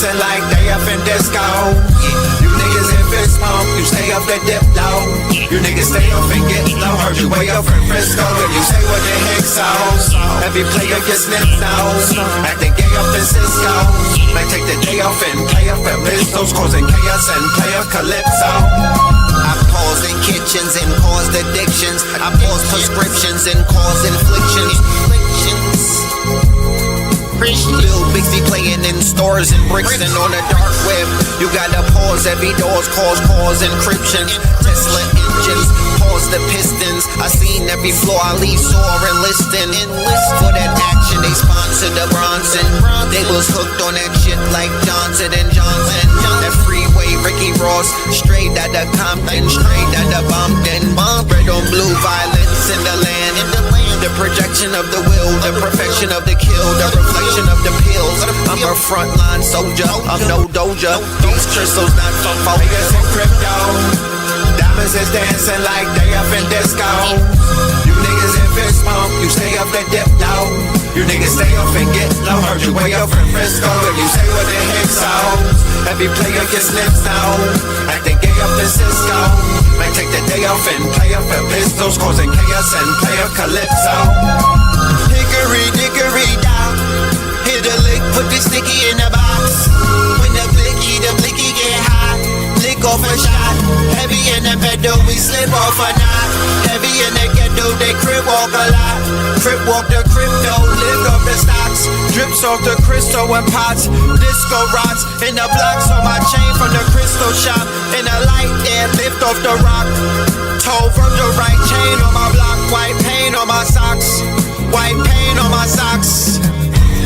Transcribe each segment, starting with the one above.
dancing like they up in disco. You niggas in fist smoke, you stay up that dip low. You niggas stay up and get low. Heard you way up in Frisco, and you say what the heck so. Every player gets sniffed nose, acting gay up in Cisco. Might take the day off and play up at Mistos, causing chaos and play up Calypso. I paused in kitchens and caused addictions. I paused prescriptions and caused inflictions. Lil Bixby playing in stores and bricks and on the dark web. You gotta pause every doors, cause encryption. Tesla engines, pause the pistons. I seen every floor I leave sore and listing. For that action, they sponsored the Bronson. They was hooked on that shit like Johnson and Johnson. That freeway, Ricky Ross, straight out of Compton, straight out of Bumpton. Red on blue, violence in the land. The projection of the will, the perfection of the kill, the reflection of the pills. I'm a frontline soldier, I'm no doja. These crystals not for focus. In crypto, diamonds is dancing like they up in disco. You niggas in fist smoke, you stay up that dip low. You niggas stay up and get low. Heard you way up in Frisco, and you say what the heck so. Every player gets sniffed now, acting gay up in Cisco. Might take the day off and play up at Pistols, causing chaos and play up Calypso. Hickory dickory down, hit a lick, put the sticky in the box. When the blicky get hot, lick off a shot. Heavy in the pedal, we slip off a knot. Heavy in the ghetto, they crib walk a lot. Crib walk the crypto, lift off the stocks. Drips off the crystal and pots. Disco rods in the blocks on my chain from the crystal shop. In the light there, lift off the rock. Toe from the right chain on my block. White paint on my socks. White paint on my socks.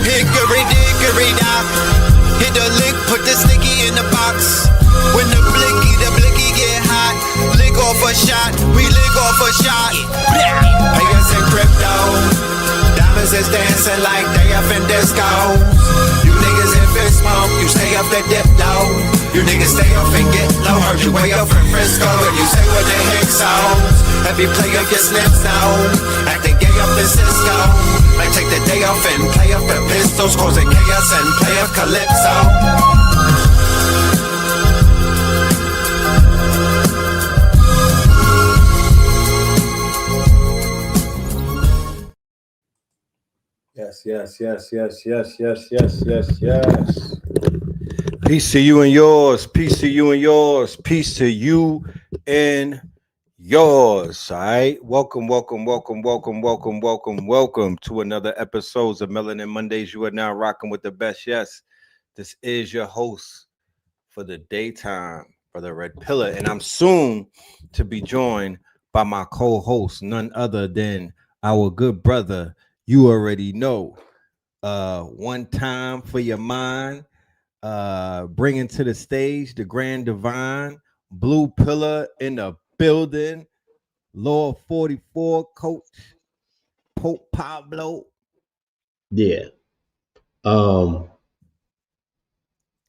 Hickory dickory dock. Hit the lick, put the sticky in the box. When the blicky get hot, lick off a shot, we lick off a shot. Players in crypto, diamonds is dancing like they up in disco. You niggas in fist smoke, you stay up that dip low. You niggas stay up and get low. Heard you way up in Frisco, and you say what the heck so. Every player gets sniffed now, acting gay up in Cisco. Might take the day off and play up at Pistols, causing chaos and play up Calypso. Yes. Peace to you and yours. Peace to you and yours. Peace to you and yours. All right. Welcome to another episode of Melanin Mondays. You are now rocking with the best. Yes, this is your host for the daytime, for the Red Pillar, and I'm soon to be joined by my co-host, none other than our good brother. You already know. One time for your mind. Bringing to the stage the Grand Divine, Blue Pillar in the building, Law 44 Coach Pope Pablo. Yeah.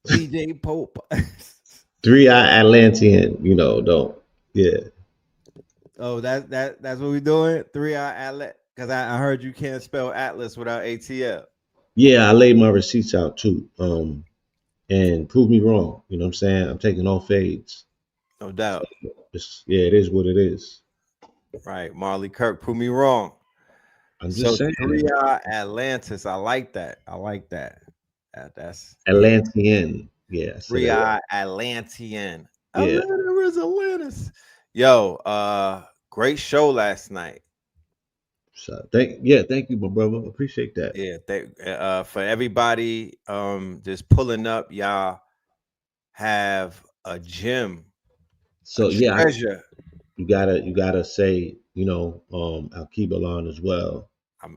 DJ Pope. 3-eye Atlantean, don't. Yeah. Oh, that's what we're doing? 3-eye Atlas. Because I heard you can't spell Atlas without ATL. Yeah, I laid my receipts out too. And prove me wrong. You know what I'm saying? I'm taking all fades. No doubt. It is what it is. Right. Marley Kirk, prove me wrong. I'm just saying. 3-eye Atlantis. I like that. That's Atlantean. Yeah. 3-eye Atlantean. Yeah. Where is Atlantis? Yo, great show last night. So thank you, my brother. Appreciate that. Yeah, for everybody just pulling up, y'all have a gem. So treasure. You gotta say, Al-Kebalan as well.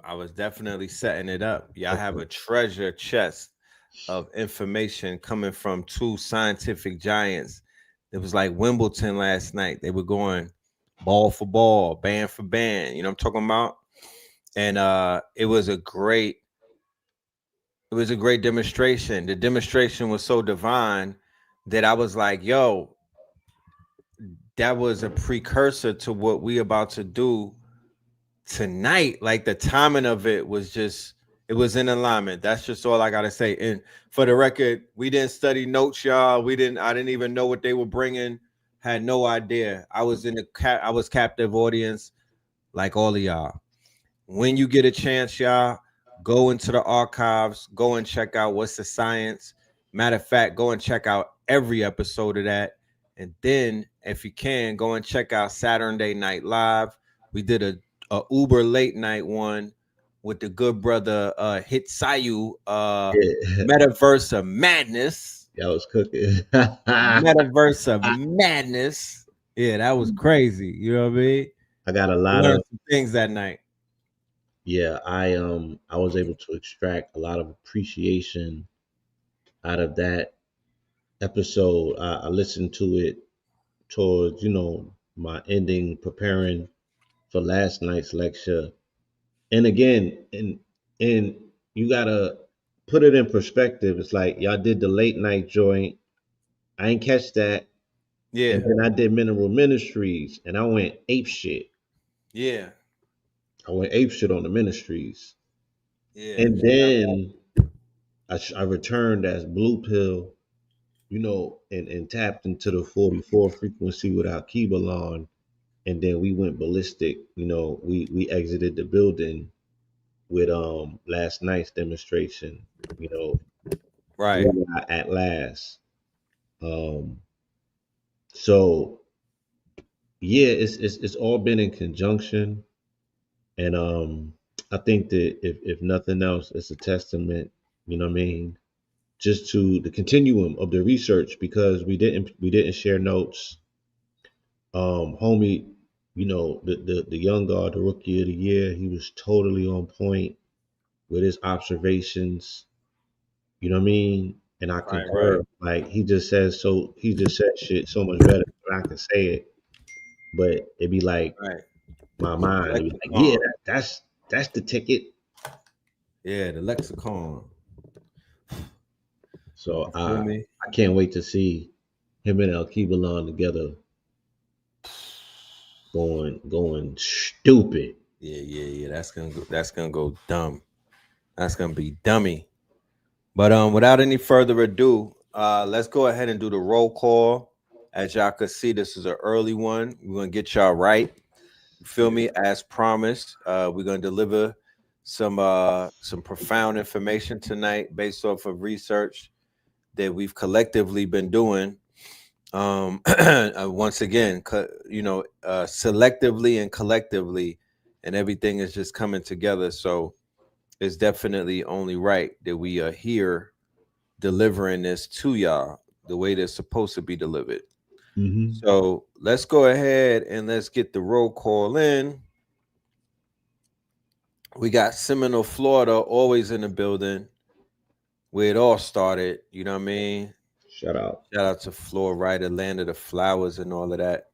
I was definitely setting it up. Y'all have a treasure chest of information coming from two scientific giants. It was like Wimbledon last night. They were going ball for ball, band for band. You know what I'm talking about? And it was a great demonstration. The demonstration was so divine that I was like, yo, that was a precursor to what we about to do tonight. Like the timing of it was just It was in alignment. That's just all I gotta say. And for the record, we didn't study notes, y'all. We didn't. I didn't even know what they were bringing. Had no idea. I was in the I was captive audience, like all of y'all. When you get a chance, y'all, go into the archives. Go and check out What's the Science. Matter of fact, go and check out every episode of that. And then, if you can, go and check out Saturday Night Live. We did a Uber late night one with the good brother Hit Sayu, Yeah, Metaverse of Madness. y'all was cooking. Metaverse of Madness. Yeah, that was crazy. You know what I mean? I got a I lot learned of some things that night. yeah. I was able to extract a lot of appreciation out of that episode. I listened to it towards my ending, preparing for last night's lecture. And again, and you gotta put it in perspective. It's like y'all did the late night joint. I ain't catch that. And Yeah, then I did Mineral Ministries and I went ape shit. yeah, I went ape shit on the ministries. yeah. And then I returned as Blue Pill, and tapped into the 44 frequency with Al-Kiba on. And then we went ballistic. We exited the building with last night's demonstration, you know, Right, at last. Um, so yeah, it's all been in conjunction, and I think that if nothing else, it's a testament, you know what I mean, just to the continuum of the research because we didn't share notes. Homie, the young guard, the rookie of the year, he was totally on point with his observations. You know what I mean? And I right, right, concur. Like he just said shit so much better than I can say it. But it'd be like right. my mind, it'd be like, yeah, Lexicon. that's the ticket. Yeah, the lexicon. So You feel I me? I can't wait to see him and El Kibalon together going stupid. Yeah, yeah, yeah. That's gonna go dumb. That's gonna be dummy. But without any further ado, let's go ahead and do the roll call. As y'all can see, this is an early one. We're gonna get y'all right. You feel me? As promised, we're gonna deliver some profound information tonight based off of research that we've collectively been doing. Once again, selectively and collectively, and everything is just coming together. So it's definitely only right that we are here delivering this to y'all the way they're supposed to be delivered. Hmm. So let's go ahead and let's get the roll call in. We got Seminole, Florida, always in the building where it all started. You know what I mean? Shout out. Shout out to Florida, land of the flowers and all of that.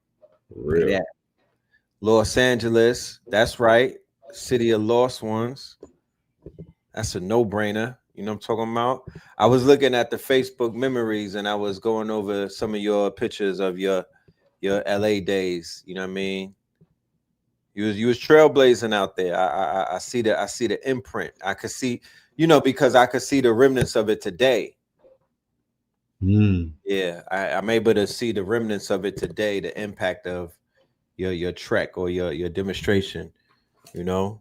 For Yeah. real. Los Angeles, that's right. City of Lost Ones. That's a no-brainer. You know what I'm talking about? I was looking at the Facebook memories and I was going over some of your pictures of your LA days. You know what I mean? You was trailblazing out there. I see the imprint. I could see, because I could see the remnants of it today. Mm, Yeah, I'm able to see the remnants of it today, the impact of your trek or your demonstration, you know.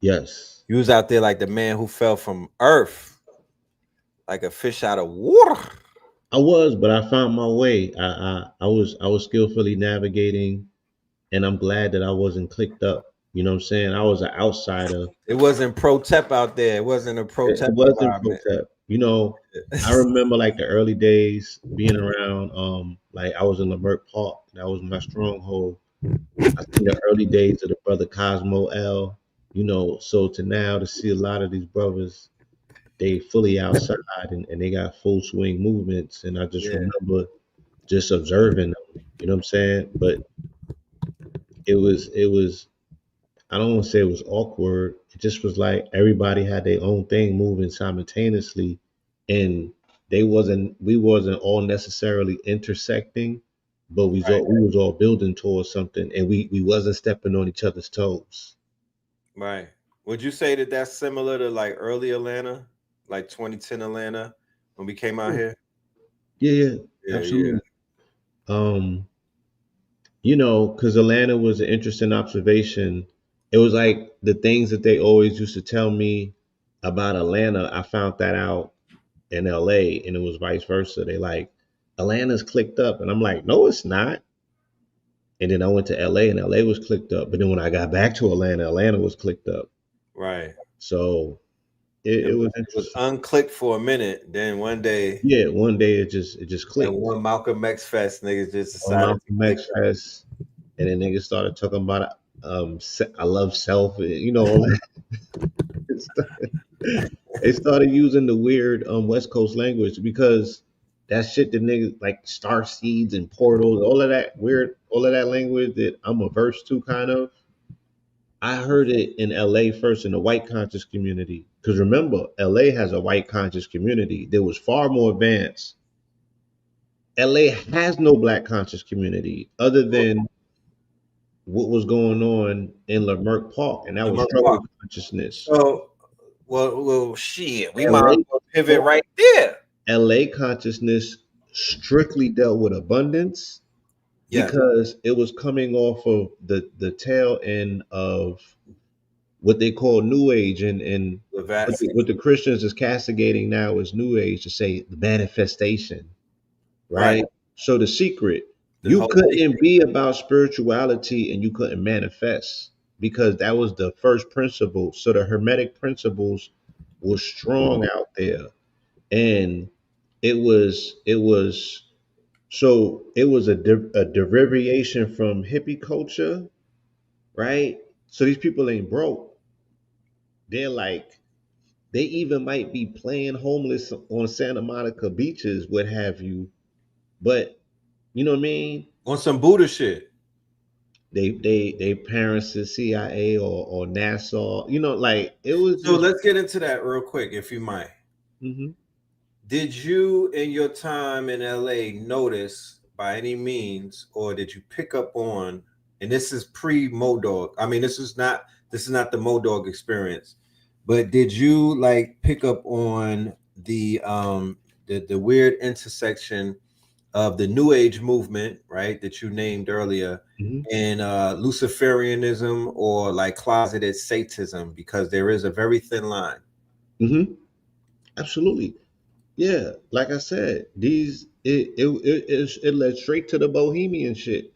yes. You was out there like the man who fell from earth, like a fish out of water. I was, but I found my way. I was skillfully navigating, and I'm glad that I wasn't clicked up. You know what I'm saying? I was an outsider. It wasn't pro tep out there. It wasn't a pro It tep wasn't environment. protect. I remember like the early days being around. Like I was in Lamert Park. That was my stronghold. I seen the early days of the brother Cosmo L. So to now to see a lot of these brothers, they fully outside and they got full swing movements. And I just Yeah, remember just observing them. You know what I'm saying? But it was I don't want to say it was awkward. It just was like everybody had their own thing moving simultaneously, and we wasn't all necessarily intersecting, but we was all building towards something, and we wasn't stepping on each other's toes. right. Would you say that that's similar to like early Atlanta, like 2010 Atlanta when we came out here? Yeah, yeah, Yeah, yeah. absolutely. Um, because Atlanta was an interesting observation. It was like the things that they always used to tell me about Atlanta, I found that out in LA, and it was vice versa. They like Atlanta's clicked up, and I'm like, no, it's not. And then I went to LA, and LA was clicked up. But then when I got back to Atlanta, Atlanta was clicked up. Right. So it was It was interesting. unclicked for a minute. Then one day, Yeah, one day it just at clicked one Malcolm X Fest, niggas just on decided to Malcolm click X up. Fest, and then niggas started talking about I love self, all that stuff. They started using the weird West Coast language because that shit the niggas like star seeds and portals, all of that weird, all of that language that I'm averse to kind of. I heard it in LA first in the white conscious community. Because remember, LA has a white conscious community that was far more advanced. LA has no black conscious community other than what was going on in Leimert Park, and that was Lamar Park. struggle consciousness. So, well, shit. We might as LA, well pivot right there. LA consciousness strictly dealt with abundance Yes, because it was coming off of the tail end of what they call New Age, and the what vats. what the Christians is castigating now is New Age to say the manifestation, Right. right? So the secret, The you whole couldn't secret. be about spirituality and you couldn't manifest because that was the first principle. So the hermetic principles was strong out there, and it was so it was a derivation from hippie culture, right? So these people ain't broke. They're like they even might be playing homeless on Santa Monica beaches, what have you. But you know what I mean? On some Buddha shit. They parents is CIA or NASA. Like it was So just. let's get into that real quick, if you might. Hmm. Did you, in your time in LA, notice by any means, or did you pick up on? And this is pre Modog. I mean, this is not the Modog experience, but did you like pick up on the weird intersection of the New Age movement, right, that you named earlier, Hmm. and Luciferianism or like closeted Satanism, because there is a very thin line. Hmm. Absolutely. Yeah, like I said, it led straight to the bohemian shit.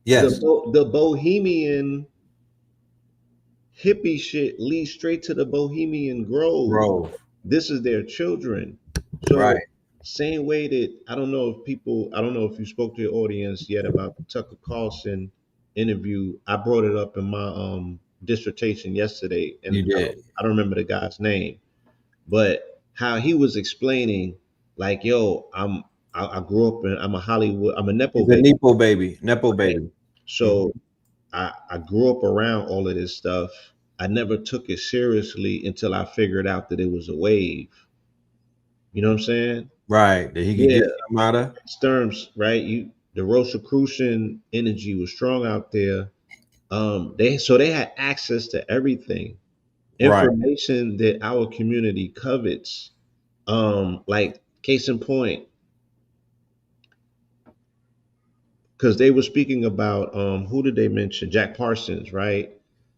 Yes, The bohemian hippie shit leads straight to the bohemian grove. Grove, This is their children. right? So same way that I don't know if you spoke to your audience yet about the Tucker Carlson interview. I brought it up in my dissertation yesterday, and You did. I don't remember the guy's name, but how he was explaining, like, yo, I grew up in I'm a Hollywood, I'm a Nepo He's a baby, Nepo right? baby. Mhm. So I grew up around all of this stuff. I never took it seriously until I figured out that it was a wave. You know what I'm saying? Right, that he could Yeah, get some out of. Sturms, right? The Rosicrucian energy was strong out there. They had access to everything, Right. information that our community covets. Like case in point, because they were speaking about who did they mention? Jack Parsons, right?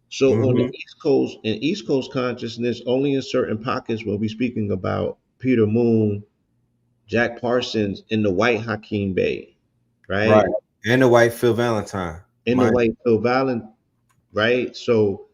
So on the Hmm. East Coast, in East Coast consciousness, only in certain pockets we'll be speaking about Peter Moon, Jack Parsons, in the White Hakeem Bay, Right. right? And the white Phil Valentine. In the Mine. White Phil Valley, right? So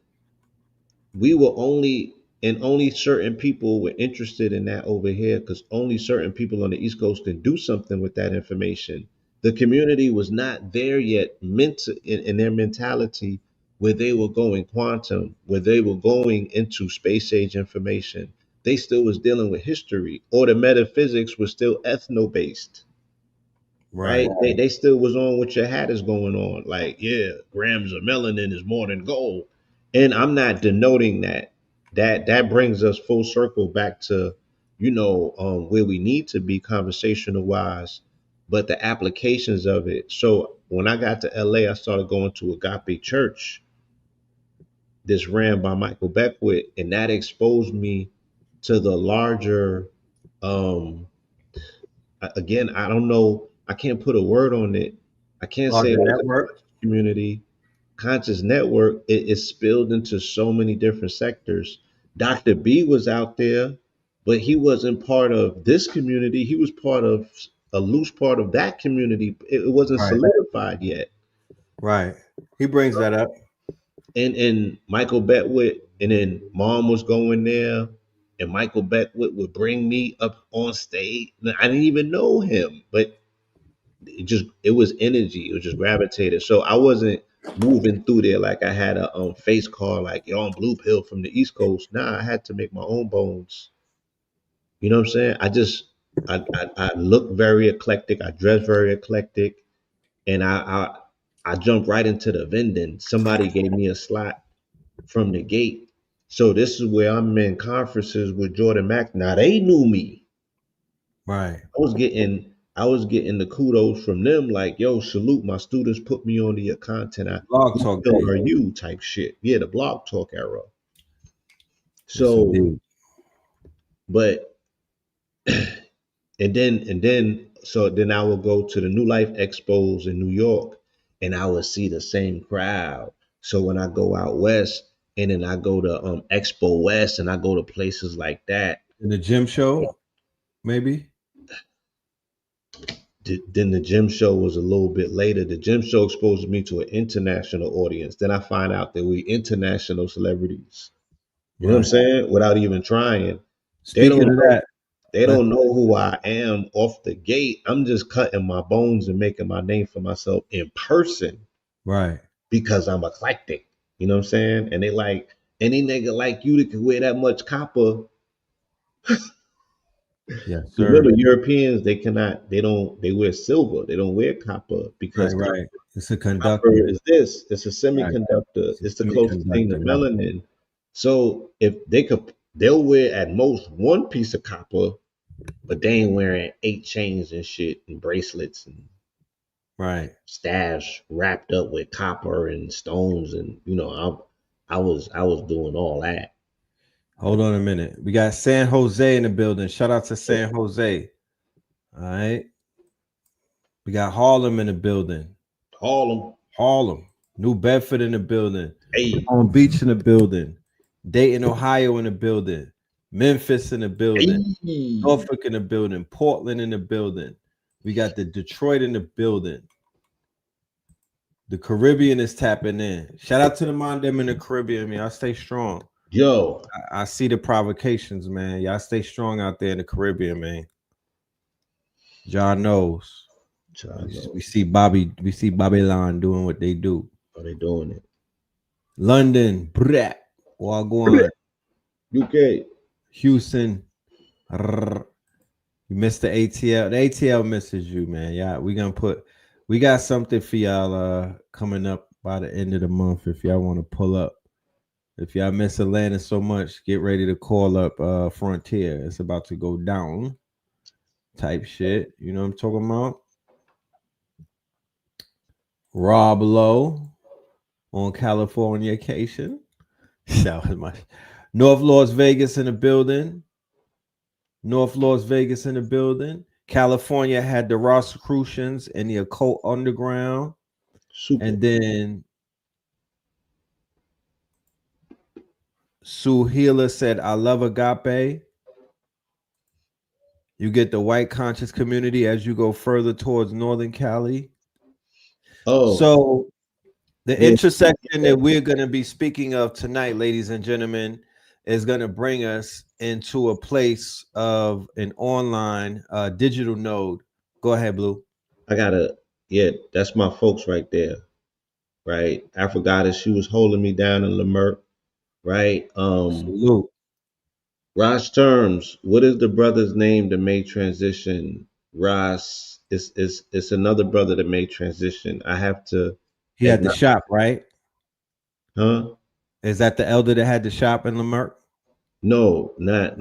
we were only and only certain people were interested in that over here because only certain people on the East Coast can do something with that information. The community was not there yet in their mentality where they were going quantum, where they were going into space age information. They still was dealing with history, or the metaphysics was still ethno based, Right. right? They still was on what your hat is going on. Like, yeah, grams of melanin is more than gold. And I'm not denoting that. That brings us full circle back to, where we need to be conversational wise, but the applications of it. So when I got to LA, I started going to Agape Church, this ran by Michael Beckwith, and that exposed me to the larger. Um, Again, I don't know. I can't put a word on it. I can't say Larger it was a network. conscious community, conscious network. It spilled into so many different sectors. Dr. B was out there, but he wasn't part of this community. He was part of a loose part of that community. It wasn't Right. solidified yet. Right. He brings that up. And Michael Beckwith, and then Mom was going there, and Michael Beckwith would bring me up on stage. I didn't even know him, but it was energy. It was just gravitated. So I wasn't moving through there like I had a face card like you're on blue pill from the East Coast. Nah, I had to make my own bones. You know what I'm saying? I look very eclectic. I dress very eclectic, and I jumped right into the vending. Somebody gave me a slot from the gate. So this is where I'm in conferences with Jordan Mack. Now they knew me. Right. I was getting the kudos from them, like, yo, salute my students, put me onto your content. Blog Who talk the hell days. are you type shit. Yeah, the blog talk era. Yes, So, indeed. but then I will go to the New Life Expos in New York and I will see the same crowd. So when I go out west and then I go to Expo West and I go to places like that, In the gym show, maybe. then the gym show was a little bit later. The gym show exposed me to an international audience. Then I find out that we international celebrities. You know what I'm Right. saying? Without even trying. They Speaking don't of know that, they let's don't know who I am off the gate. I'm just cutting my bones and making my name for myself in person right. because I'm eclectic. You know what I'm saying? And they like any nigga like you that can wear that much copper. Yes, sir. Remember, Europeans, they cannot, they wear silver. They don't wear copper because Right, right. It's a copper conductor. is this. It's a Right. semiconductor. It's It's a the closest thing to semiconductor. That's it. melanin. So if they could, they'll wear at most one piece of copper, but they ain't wearing 8 chains and shit and bracelets and Right. stash wrapped up with copper and stones. And I was doing all that. Hold on a minute. We got San Jose in the building. Shout out to San Jose. All right. We got Harlem in the building. Harlem, Harlem. New Bedford in the building. hey, Palm Beach in the building. Dayton, Ohio in the building. Memphis in the building. hey, Norfolk in the building. Portland in the building. We got the Detroit in the building. The Caribbean is tapping in. Shout out to the mind them in the Caribbean, man. Y'all stay strong. yo, I see the provocations, man. Y'all stay strong out there in the Caribbean, man. John knows. child, no, We see Babylon doing what they do. are they doing it? London, brat, Wagwan, UK, Houston. Rrr. You missed the ATL. The ATL misses you, man. Yeah, we got something for y'all coming up by the end of the month. If y'all want to pull up. If y'all miss Atlanta so much, get ready to call up Frontier. It's about to go down. Type shit. You know what I'm talking about? Rob Lowe on Californication. That was my North Las Vegas in the building. North Las Vegas in the building. California had the Rosicrucians and the Occult Underground. super. And then Sue Healer said, I love Agape. You get the white conscious community as you go further towards Northern Cali. Oh, So the yeah, intersection that we're going to be speaking of tonight, ladies and gentlemen, is going to bring us into a place of an online digital node. Go ahead, Blue. yeah, that's my folks right there, right? I forgot it. She was holding me down in Leimert, right? Salute. Ross Terms, what is the brother's name that made transition? Ross, it's another brother that made transition. I have to He had the acknowledge, shop, right? huh? Is that the elder that had the shop in Leimert? No, Oh, not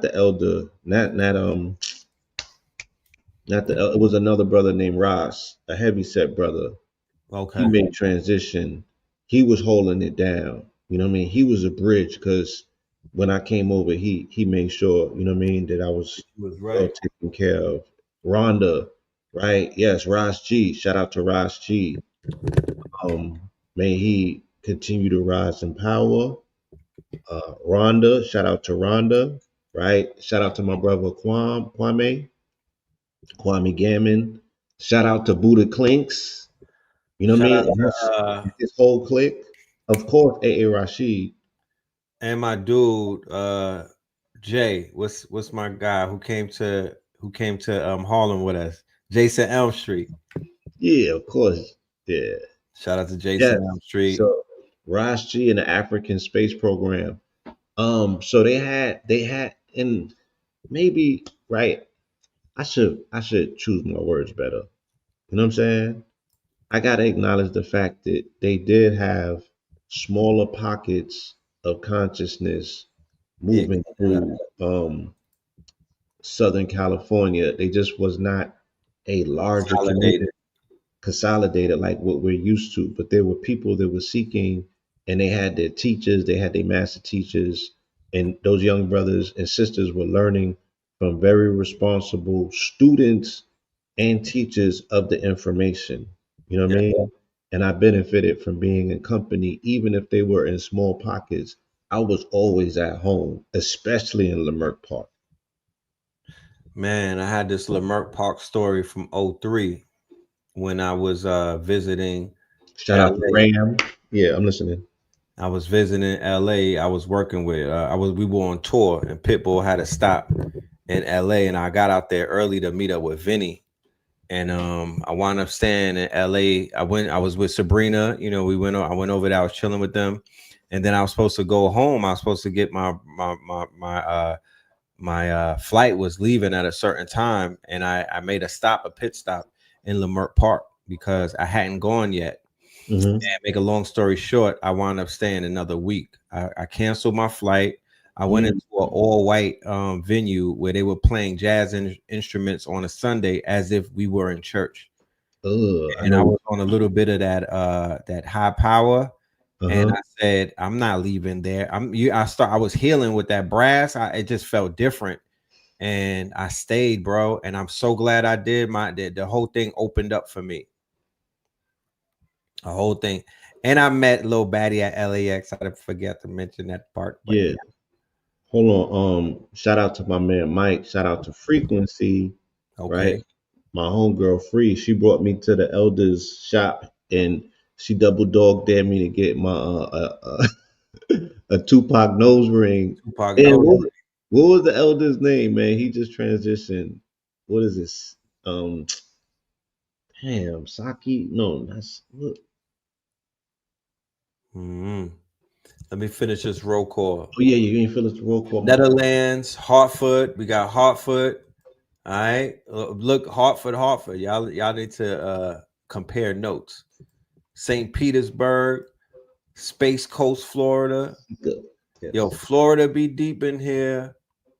the elder, not the it was another brother named Ross, a heavy set brother. He okay. made transition. he was holding it down. You know what I mean? He was a bridge because when I came over, he made sure, you know what I mean, that I was He was well right. taken care of. Rhonda, right? Yes, Ross G. Shout out to Ross G. May he continue to rise in power. Rhonda, shout out to Rhonda, right? Shout out to my brother Kwame Gammon. Shout out to Buddha Clinks. You know what I Shout mean? out And to his whole clique. Of course, A.A. Rashid. and my dude Jay. What's my guy who came to Harlem with us? Jason Elm Street. Yeah, of course. Yeah. Shout out to Yes. Jason Elm Street. So Ross G and the African Space Program. So they had and maybe right. I should choose my words better. You know what I'm saying? I gotta acknowledge the fact that they did have smaller pockets of consciousness Yeah, moving through Southern California. They just was not a larger community consolidated. consolidated like what we're used to. But there were people that were seeking, and they had their teachers, they had their master teachers, and those young brothers and sisters were learning from very responsible students and teachers of the information. You know what Yeah, I mean? And I benefited from being in company, even if they were in small pockets. I was always at home, especially in Leimert Park. man, I had this Leimert Park story from '03 when I was visiting Shout out to LA. Ram. Yeah, I'm listening. I was visiting LA. I was working with we were on tour and Pitbull had a stop in LA and I got out there early to meet up with Vinny. And I wound up staying in LA. I was with Sabrina, you know, I went over there, I was chilling with them. And then I was supposed to go home. I was supposed to get my flight was leaving at a certain time, and I made a pit stop in Leimert Park because I hadn't gone yet. Hmm. And make a long story short, I wound up staying another week. I canceled my flight. I went into an all white venue where they were playing jazz instruments on a Sunday as if we were in church. I And I know. was on a little bit of that high power. And Uh-huh. I said, I'm not leaving there. I was healing with that brass. It just felt different. And I stayed, bro. And I'm so glad I did. The whole thing opened up for me. A whole thing. And I met Lil Batty at LAX. I forget to mention that part, but Yeah. yeah, Hold on. Shout out to my man Mike. Shout out to Frequency, right? okay. My homegirl Free. She brought me to the elders shop and she double dog dared me to get my a Tupac nose ring. Tupac And knows. what was the elder's name, man? He just transitioned. What is this? Um, damn, Saki. No, that's what. Mhm. Let me finish this roll call. Oh yeah, you ain't feel the roll call. My Netherlands, Hartford. We got Hartford. All right. Look, Hartford. Y'all need to compare notes. St. Petersburg, Space Coast, Florida. good. Yo, Yes. Florida be deep in here.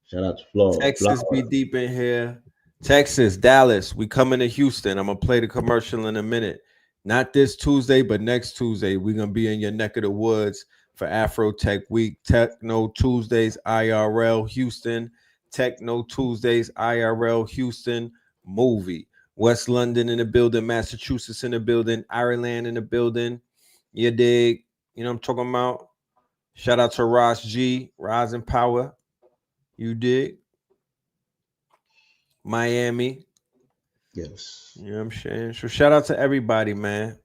Shout out to Florida. Texas be deep in here. Texas, Dallas. We coming to Houston. I'm gonna play the commercial in a minute. Not this Tuesday, but next Tuesday. We're gonna be in your neck of the woods for Afro Tech Week. Techno Tuesdays, IRL Houston. Techno Tuesdays, IRL Houston. Movie. West London in the building, Massachusetts in the building, Ireland in the building. You dig? You know what I'm talking about? Shout out to Ross G, Rising Power. You dig? Miami. Yes. You know what I'm saying? So shout out to everybody, man.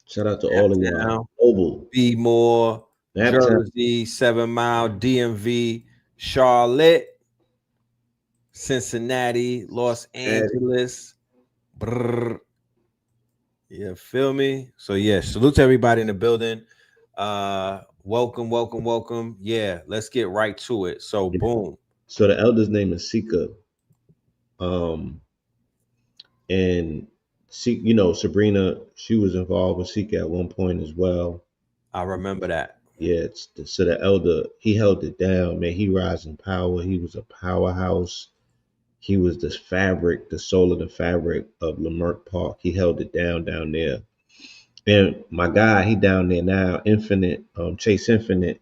Shout out to all of y'all. Now, Mobile, Be More, Naptown, Jersey, 7 Mile, DMV, Charlotte, Cincinnati, Los Cincinnati. Angeles. Brrr. You feel me? So yeah, salute to everybody in the building. Welcome. Yeah, let's get right to it. So boom. So the elder's name is Sika. Um, and Sabrina, she was involved with Sika at one point as well. I remember that. Yeah, so the elder, he held it down, man. He rise in power. He was a powerhouse. He was the fabric, the soul of the fabric of Leimert Park. He held it down there. And my guy, he down there now, Infinite, Chase Infinite.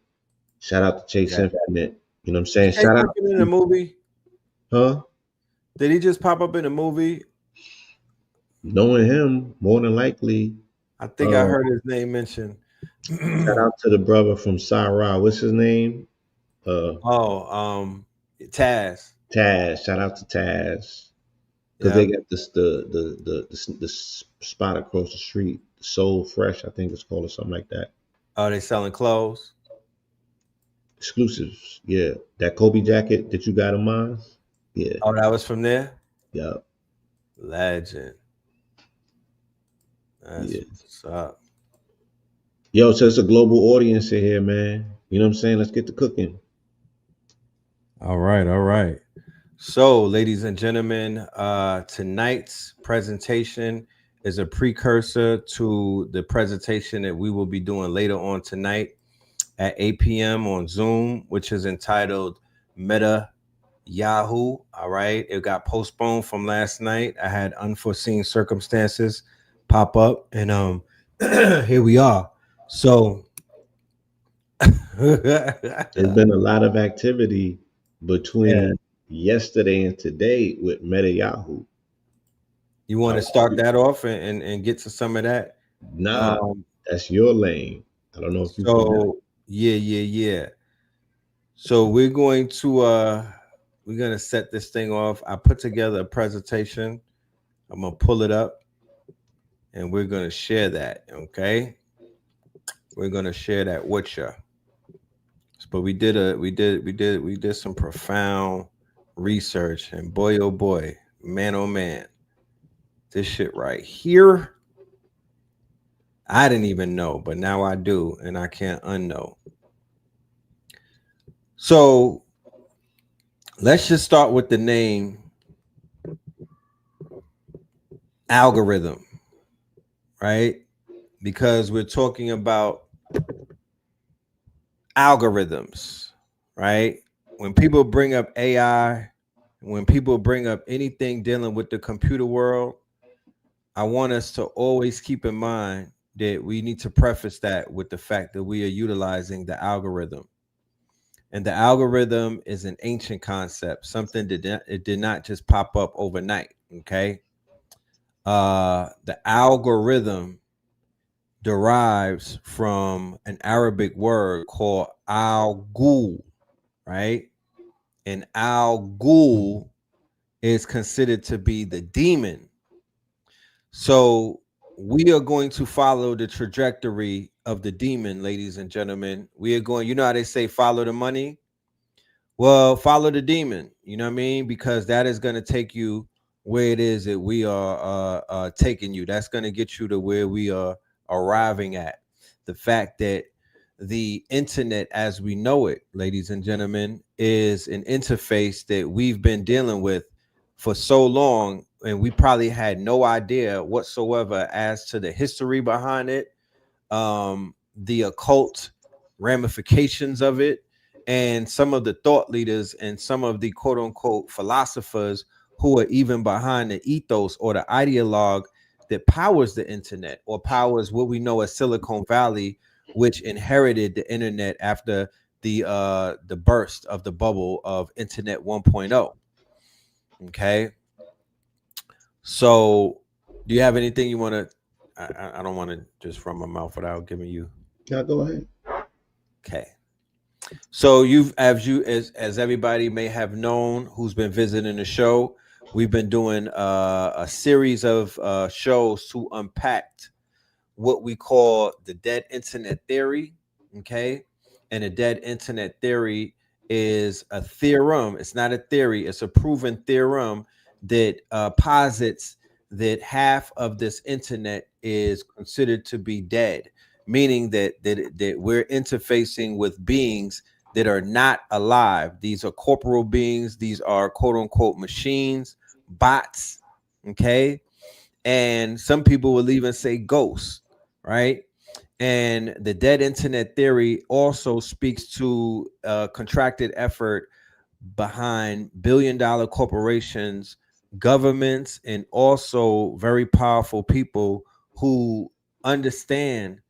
Shout out to Chase Yeah. Infinite. You know what I'm Is saying? Chase Shout out, Infinite in a movie? huh? Did he just pop up in a movie? Knowing him, more than likely. I think I Uh, heard his name mentioned. Shout out to the brother from Sarah. What's his name? Uh, Oh, Taz. Taz. Shout out to Taz. Because they Yeah. got this the spot across the street, Soul Fresh, I think it's called, or something like that. Oh, they selling clothes. Exclusives, yeah. That Kobe jacket that you got in mind, yeah, Oh, that was from there. yeah, Legend. That's yeah. what's up. Yo, so it's a global audience in here, man. You know what I'm saying? Let's get to cooking. All right, all right. So, ladies and gentlemen, tonight's presentation is a precursor to the presentation that we will be doing later on tonight at 8 p.m. on Zoom, which is entitled Meta Yahoo. All right. It got postponed from last night. I had unforeseen circumstances pop up, and here we are. So There's been a lot of activity yeah. between yesterday and today with Meta Yahoo. You want to start that off and get to some of that? Nah, Um, that's your lane. I don't know if you familiar. so yeah. So we're gonna set this thing off. I put together a presentation. I'm gonna pull it up and we're gonna share that. Okay. We're gonna share that with you. But we did some profound research, and boy oh boy, man oh man, this shit right here, I didn't even know, but now I do, and I can't unknow. So let's just start with the name algorithm, right? Because we're talking about algorithms, right? When people bring up AI, when people bring up anything dealing with the computer world, I want us to always keep in mind that we need to preface that with the fact that we are utilizing the algorithm. And the algorithm is an ancient concept, something that it did not just pop up overnight. Okay. The algorithm derives from an Arabic word called al-ghul, right? And al-ghul is considered to be the demon. So we are going to follow the trajectory of the demon, ladies and gentlemen. We are going, you know how they say follow the money? Well, follow the demon, you know what I mean? Because that is going to take you where it is that we are taking you. That's going to get you to where we are arriving at. The fact that the internet as we know it, ladies and gentlemen, is an interface that we've been dealing with for so long, and we probably had no idea whatsoever as to the history behind it, the occult ramifications of it, and some of the thought leaders and some of the quote unquote philosophers who are even behind the ethos or the ideologue that powers the internet or powers what we know as Silicon Valley, which inherited the internet after the burst of the bubble of internet 1.0. Okay. So do you have anything you want to I don't want to just run my mouth without giving you. Yeah, go ahead. Okay. So as everybody may have known who's been visiting the show, we've been doing a series of shows to unpack what we call the dead internet theory. Okay. And a dead internet theory is a theorem. It's not a theory, it's a proven theorem that posits that half of this internet is considered to be dead, meaning that we're interfacing with beings that are not alive. These are corporeal beings, these are quote unquote machines, bots. Okay. And some people will even say ghosts, right? And the dead internet theory also speaks to a contracted effort behind billion-dollar corporations, governments, and also very powerful people who understand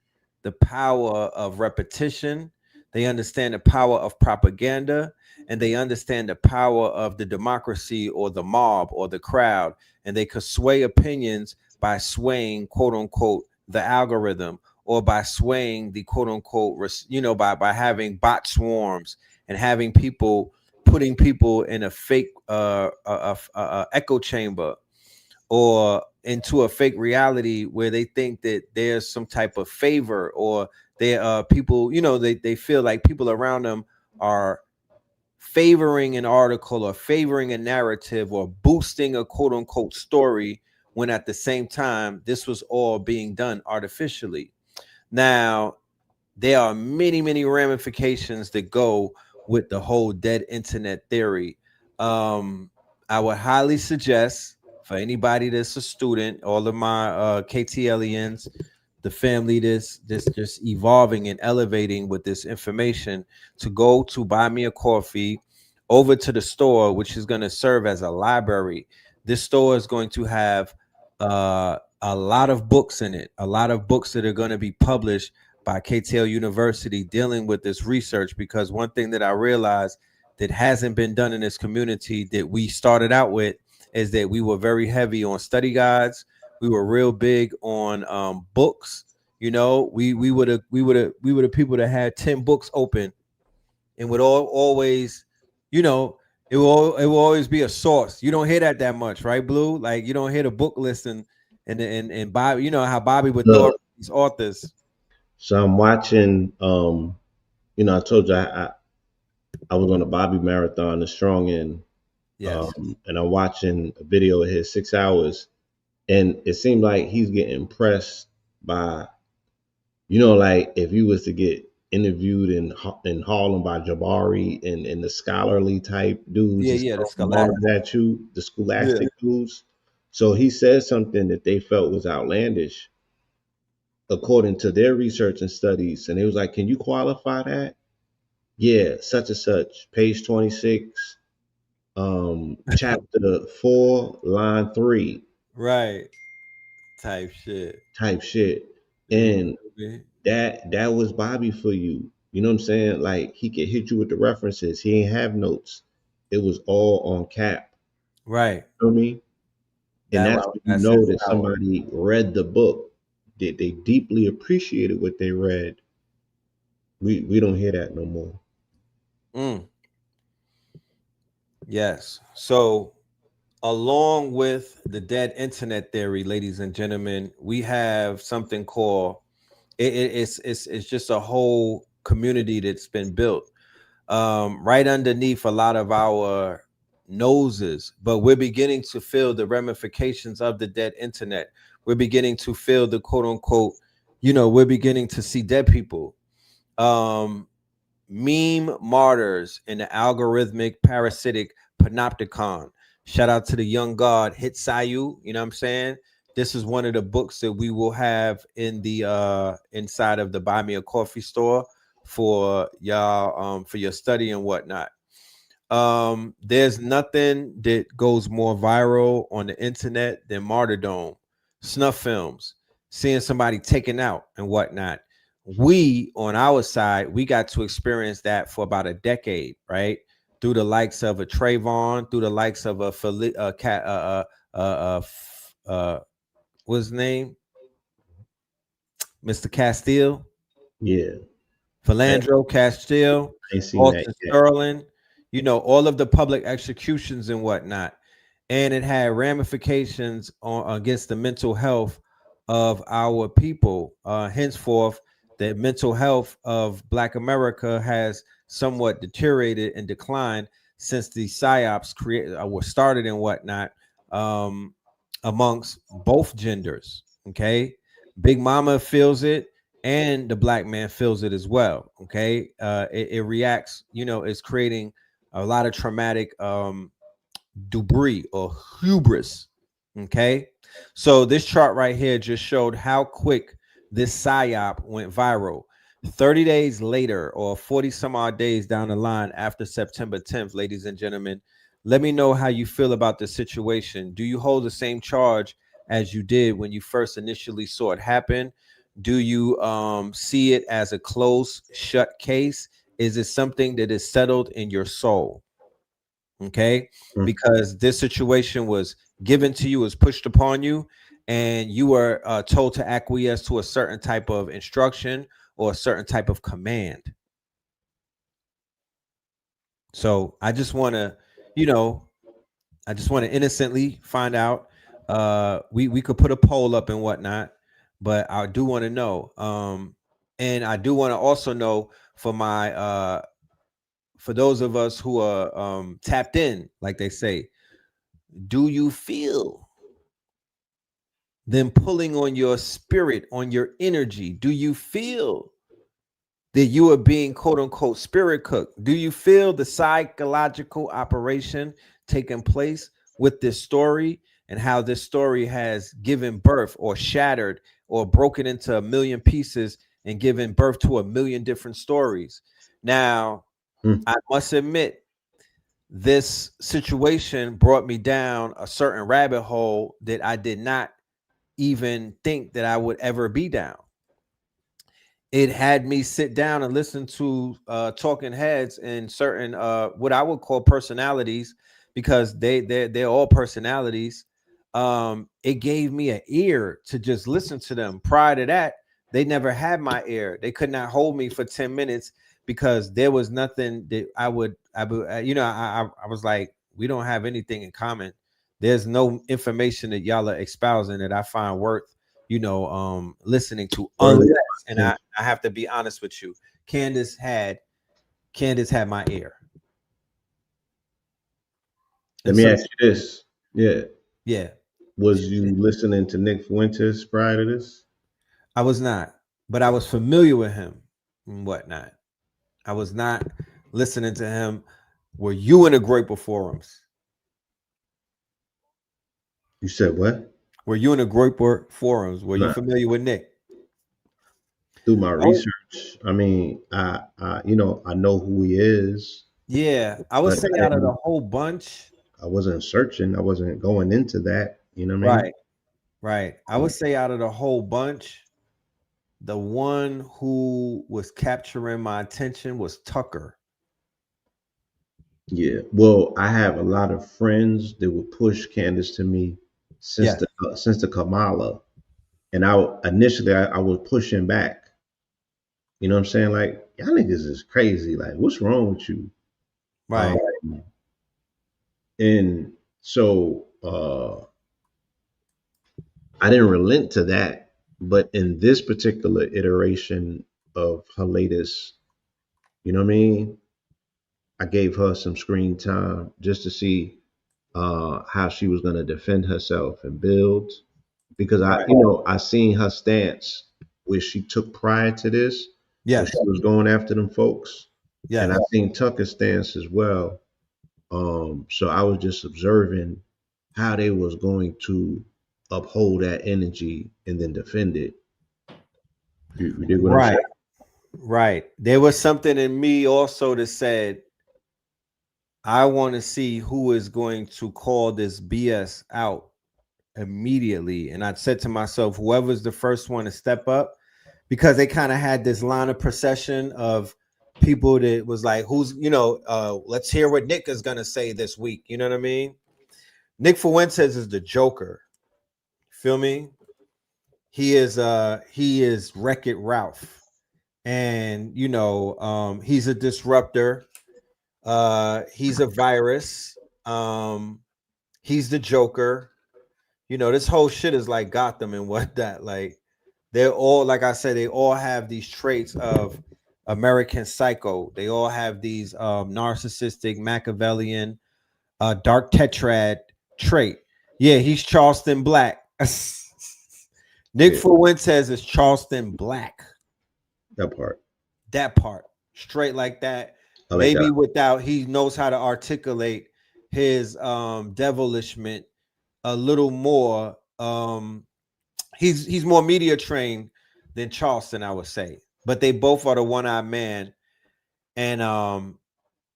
the power of repetition, they understand the power of propaganda, and they understand the power of the democracy or the mob or the crowd, and they could sway opinions by swaying, quote unquote, the algorithm, or by swaying the quote unquote, by having bot swarms and having people, putting people in a fake echo chamber or into a fake reality where they think that there's some type of favor, or they people, they feel like people around them are favoring an article or favoring a narrative or boosting a quote unquote story, when at the same time this was all being done artificially. Now, there are many, many ramifications that go with the whole dead internet theory. I would highly suggest for anybody that's a student, all of my KTLians, the family this just evolving and elevating with this information, to go to buy me a coffee over to the store, which is going to serve as a library. This store is going to have a lot of books in it, a lot of books that are going to be published by KTL University dealing with this research. Because one thing that I realized that hasn't been done in this community that we started out with is that we were very heavy on study guides. We were real big on books. We were the people that had 10 books open and would always, you know, it will always be a source. You don't hear that much, right, Blue? Like you don't hear the book list and Bobby. You know how Bobby would throw Look, up these authors. so I'm watching. I told you I was on a Bobby marathon, the strong end, Yes. and I'm watching a video of his 6 hours, and it seemed like he's getting impressed by, like if you was to get interviewed in Harlem by Jabari and the scholarly type dudes Yeah, that's yeah, the throwing bars scholastic. at you, the Yeah. scholastic dudes. So he said something that they felt was outlandish according to their research and studies, and it was like, "Can you qualify that?" Yeah, such and such, page 26, chapter 4, line 3, Right. Type shit. type shit. You And feel me? that was Bobby for you. You know what I'm saying? Like he could hit you with the references. He ain't have notes. It was all on cap. Right. You know what I mean? And that's when you That's know his that power. somebody read the book, that they deeply appreciated what they read. We don't hear that no more. Mm, yes. So along with the dead internet theory, ladies and gentlemen, we have something called it's just a whole community that's been built right underneath a lot of our noses, but we're beginning to feel the ramifications of the dead internet. We're beginning to feel the quote unquote, we're beginning to see dead people. Um, Meme martyrs in the algorithmic parasitic panopticon. Shout out to the young god Hitsayu. You know what I'm saying? This is one of the books that we will have in the inside of the Buy Me a Coffee store for y'all for your study and whatnot. There's nothing that goes more viral on the internet than martyrdom, snuff films, seeing somebody taken out and whatnot. We on our side, we got to experience that for about a decade, right? Through the likes of a Trayvon, through the likes of a what's his name, Mr. Castile, Yeah. I, Philandro Castile, I ain't seen that Alton yet. Sterling, all of the public executions and whatnot. And it had ramifications against the mental health of our people. Henceforth, the mental health of Black America has somewhat deteriorated and declined since the psyops were started and whatnot um, amongst both genders. Okay, Big Mama feels it, and the black man feels it as well. Okay, it reacts. It's creating a lot of traumatic debris or hubris. Okay, so this chart right here just showed how quick this psyop went viral. 30 days later, or 40 some odd days down the line after September 10th, ladies and gentlemen, let me know how you feel about the situation. Do you hold the same charge as you did when you first initially saw it happen? Do you see it as a closed shut case? Is it something that is settled in your soul? Okay, Mm. because this situation was given to you, was pushed upon you, and you were told to acquiesce to a certain type of instruction or a certain type of command. So I just want to, you know, I just want to innocently find out. We could put a poll up and whatnot, but I do want to know. And I do want to also know for my for those of us who are tapped in, like they say, do you feel them pulling on your spirit, on your energy? Do you feel that you are being quote unquote spirit cooked? Do you feel the psychological operation taking place with this story and how this story has given birth or shattered or broken into a million pieces and given birth to a million different stories? Now, Mm. I must admit, this situation brought me down a certain rabbit hole that I did not even think that I would ever be down. It had me sit down and listen to talking heads and certain what I would call personalities, because they're all personalities. It gave me an ear to just listen to them. Prior to that, they never had my ear. They could not hold me for 10 minutes because there was nothing that I was like, we don't have anything in common. There's no information that y'all are espousing that I find worth, listening to, Worthy of unless, and my I have to be honest with you, Candace had my ear. Let And me so, ask you this. Yeah. yeah, Was you listening to Nick Fuentes prior to this? I was not, but I was familiar with him and whatnot. I was not listening to him. Were you in the Groyper forums? You said what? Were you in the Groyper forums? Were you Nah. familiar with Nick? Through my Oh, research, I mean, I know who he is, yeah, I would but say out of the whole bunch, I wasn't searching. I wasn't going into that. You know what I mean? right, right. I would say out of the whole bunch, the one who was capturing my attention was Tucker. Yeah. Well, I have a lot of friends that would push Candace to me since Yes, the Kamala, and I was pushing back. You know what I'm saying? Like, y'all niggas is crazy. Like, what's wrong with you? Um, right, and so I didn't relent to that, but in this particular iteration of her latest, you know what I mean? I gave her some screen time just to see how she was going to defend herself and build, because right. I seen her stance where she took prior to this, where she Yes, was going after them folks, and I yes. seen Tucker's stance as well. So I was just observing how they was going to uphold that energy and then defend it. You dig what I'm saying? Right, right. There was something in me also that said, I want to see who is going to call this BS out immediately. And I said to myself, whoever's the first one to step up, because they kind of had this line of procession of people that was like, let's hear what Nick is going to say this week. You know what I mean? Nick Fuentes is the Joker. Feel me? He is Wreck-It Ralph. And he's a disruptor. He's a virus. Um, he's the Joker. This whole shit is like Gotham and whatnot. Like, they're all, like I said, they all have these traits of American Psycho. They all have these narcissistic, Machiavellian, dark tetrad trait. Yeah, he's Charleston Black. Nick Yeah, Fuentes is Charleston Black. that part. That part, straight like that. I like that. Maybe without, he knows how to articulate his devilishment a little more. He's more media trained than Charleston, I would say. But they both are the one-eyed man, and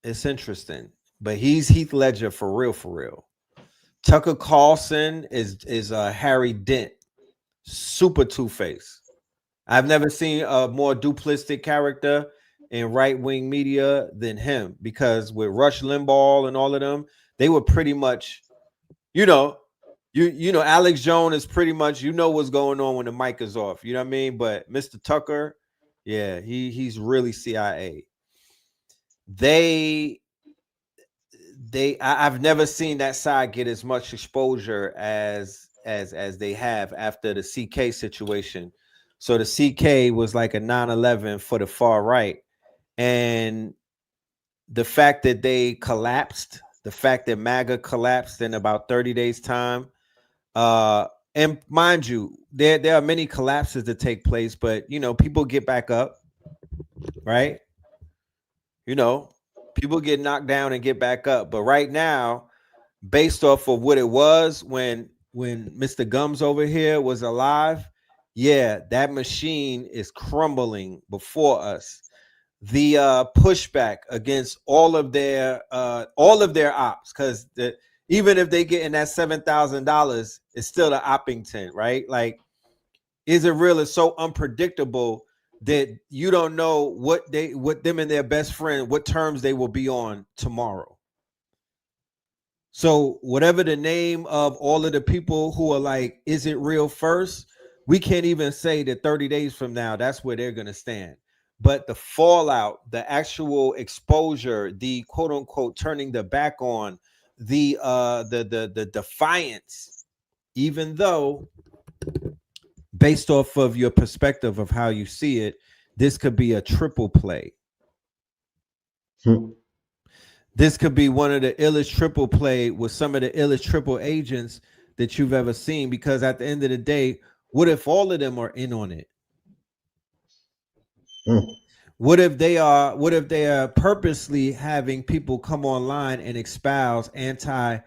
it's interesting. But he's Heath Ledger for real, for real. Tucker Carlson is Harry Dent, super Two-Face. I've never seen a more duplistic character in right-wing media than him, because with Rush Limbaugh and all of them, they were pretty much, you know, you know, Alex Jones is pretty much, you know, what's going on when the mic is off. You know what I mean? But Mr. Tucker, yeah, he's really CIA. They I've never seen that side get as much exposure as they have after the CK situation. So the CK was like a 9/11 for the far right, and the fact that they collapsed, the fact that MAGA collapsed in about 30 days time, and mind you, there are many collapses that take place, but you know, people get back up, right? You know, people get knocked down and get back up. But right now, based off of what it was when Mr. Gums over here was alive, yeah, that machine is crumbling before us. The pushback against all of their ops, because even if they get in that $7,000, it's still the Oppington, right? Like, is it real? It's so unpredictable that you don't know what them and their best friend, what terms they will be on tomorrow. So whatever the name of all of the people who are like, is it real first? We can't even say that 30 days from now, that's where they're going to stand. But the fallout, the actual exposure, the quote unquote turning the back on, the defiance, even though based off of your perspective of how you see it, this could be a triple play. This could be one of the illest triple play with some of the illest triple agents that you've ever seen. Because at the end of the day, what if all of them are in on it? What if they are purposely having people come online and espouse anti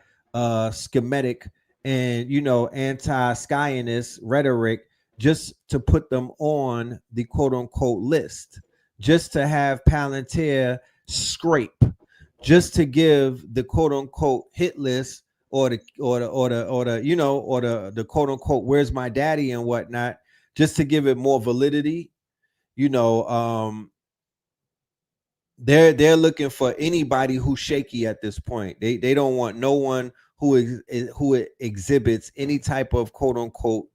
schematic and, you know, anti-Skyness rhetoric just to put them on the quote unquote list, just to have Palantir scrape, just to give the quote unquote hit list or the you know, or the quote unquote where's my daddy and whatnot, just to give it more validity. You know, they're looking for anybody who's shaky at this point. They don't want no one who exhibits any type of quote unquote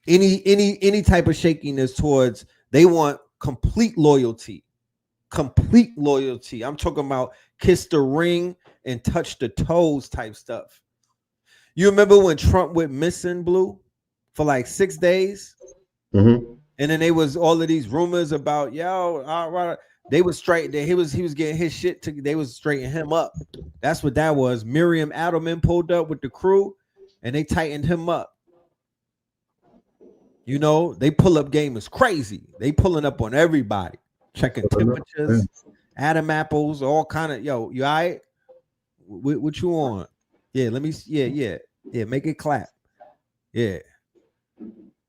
any type of shakiness towards. They want complete loyalty. Complete loyalty. I'm talking about kiss the ring and touch the toes type stuff. You remember when Trump went missing, Blue, for like 6 days? Mm-hmm. And then they was all of these rumors about, they was straight. He was getting his shit to. They was straightening him up. That's what that was. Miriam Adelman pulled up with the crew, and they tightened him up. You know, they pull up game is crazy. They pulling up on everybody, checking temperatures, Adam apples, all kind of. Yo, you all right? What you on? Yeah, let me. Yeah. Make it clap. Yeah.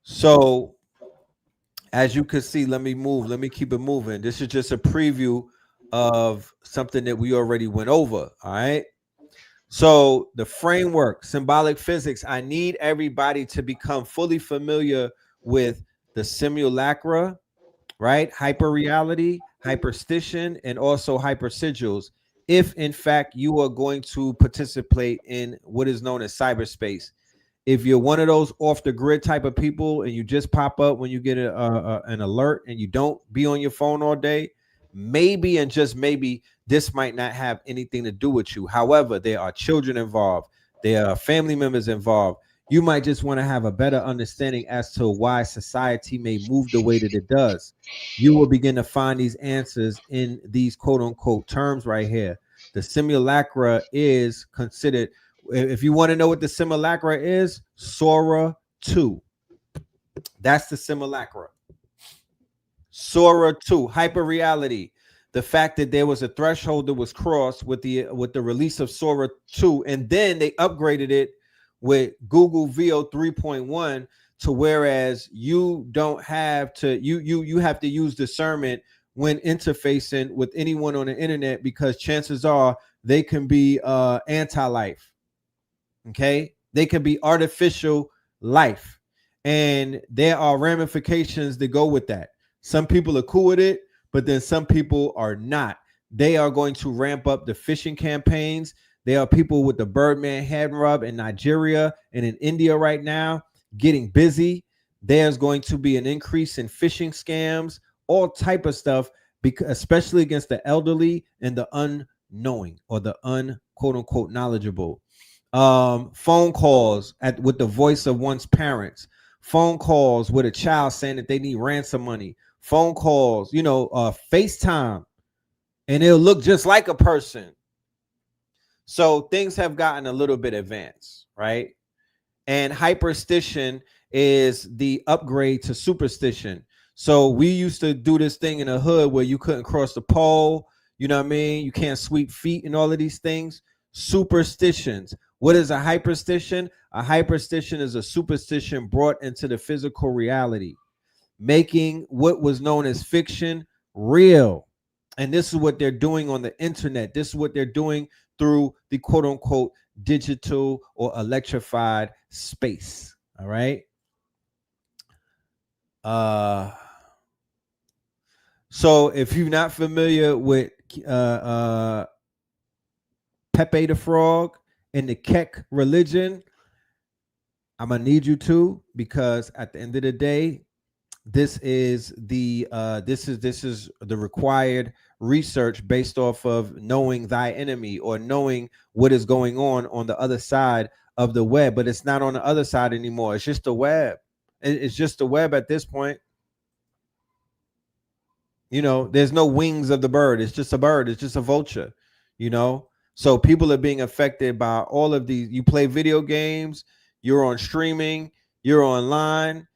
So, as you can see, let me keep it moving. This is just a preview of something that we already went over. All right. So the framework, symbolic physics, I need everybody to become fully familiar with the simulacra, right? Hyperreality, hyperstition, and also hypersigils. If in fact you are going to participate in what is known as cyberspace. If you're one of those off the grid type of people and you just pop up when you get an alert and you don't be on your phone all day, maybe and just maybe this might not have anything to do with you. However, there are children involved, there are family members involved. You might just want to have a better understanding as to why society may move the way that it does. You will begin to find these answers in these quote unquote terms right here. The simulacra is considered. If you want to know what the simulacra is, Sora 2. That's the simulacra. Sora 2, hyperreality. The fact that there was a threshold that was crossed with the release of Sora 2, and then they upgraded it with Google VO 3.1 to whereas you don't have to you have to use discernment when interfacing with anyone on the internet, because chances are they can be anti-life. Okay, they can be artificial life, And there are ramifications that go with that. Some people are cool with it, but then some people are not. They are going to ramp up the fishing campaigns. There are people with the Birdman hand rub in Nigeria and in India right now getting busy. There's going to be an increase in phishing scams, all type of stuff, because especially against the elderly and the unknowing or the quote unquote knowledgeable. Phone calls with the voice of one's parents, phone calls with a child saying that they need ransom money, phone calls, FaceTime, and it'll look just like a person. So things have gotten a little bit advanced, right? And hyperstition is the upgrade to superstition. So we used to do this thing in the hood where you couldn't cross the pole, you know what I mean? You can't sweep feet and all of these things. Superstitions. What is a hyperstition? A hyperstition is a superstition brought into the physical reality, making what was known as fiction real. And this is what they're doing on the internet. This is what they're doing through the quote unquote digital or electrified space. All right. So if you're not familiar with Pepe the Frog and the Kek religion, I'm gonna need you to, because at the end of the day, this is the required research based off of knowing thy enemy, or knowing what is going on the other side of the web. But it's not on the other side anymore. It's just the web. It's just the web at this point. There's no wings of the bird. It's just a bird. It's just a vulture. So people are being affected by all of these. You play video games, you're on streaming, you're online.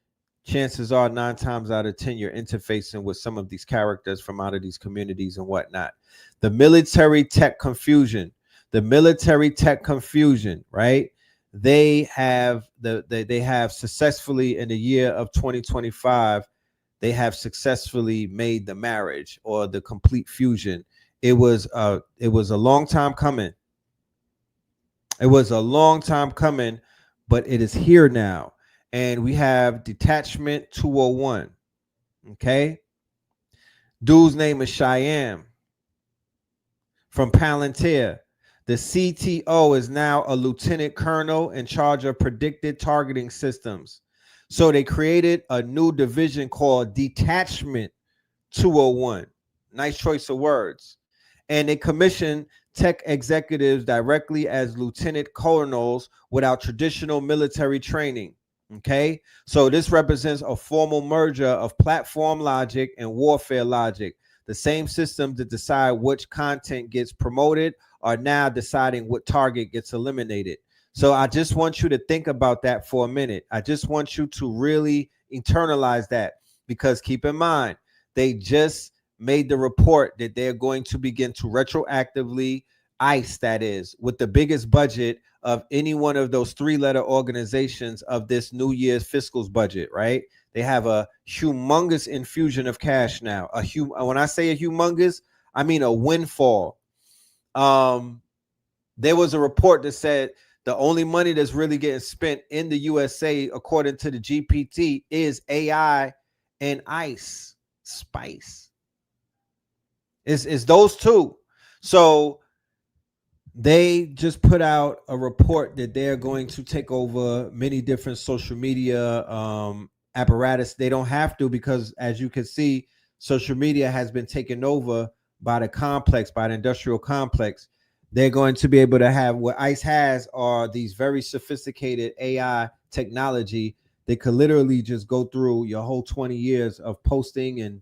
Chances are 9 times out of 10 you're interfacing with some of these characters from out of these communities and whatnot. The military tech confusion, right? They have successfully, in the year of 2025, they have successfully made the marriage or the complete fusion. It was a long time coming. It was a long time coming, but it is here now. And we have Detachment 201. Okay. Dude's name is Cheyenne from Palantir. The CTO is now a lieutenant colonel in charge of predicted targeting systems. So they created a new division called Detachment 201. Nice choice of words. And they commissioned tech executives directly as lieutenant colonels without traditional military training. Okay, so this represents a formal merger of platform logic and warfare logic. The same systems that decide which content gets promoted are now deciding what target gets eliminated. So I just want you to think about that for a minute. I just want you to really internalize that, because keep in mind, they just made the report that they're going to begin to retroactively ICE, that is, with the biggest budget of any one of those 3-letter organizations of this New Year's fiscals budget, right? They have a humongous infusion of cash now. When I say a humongous, I mean a windfall. There was a report that said the only money that's really getting spent in the USA, according to the GPT, is AI and ICE, Spice. It's those two. So they just put out a report that they're going to take over many different social media apparatus. They don't have to, because as you can see, social media has been taken over by the industrial complex. They're going to be able to have, what ICE has are these very sophisticated AI technology that could literally just go through your whole 20 years of posting and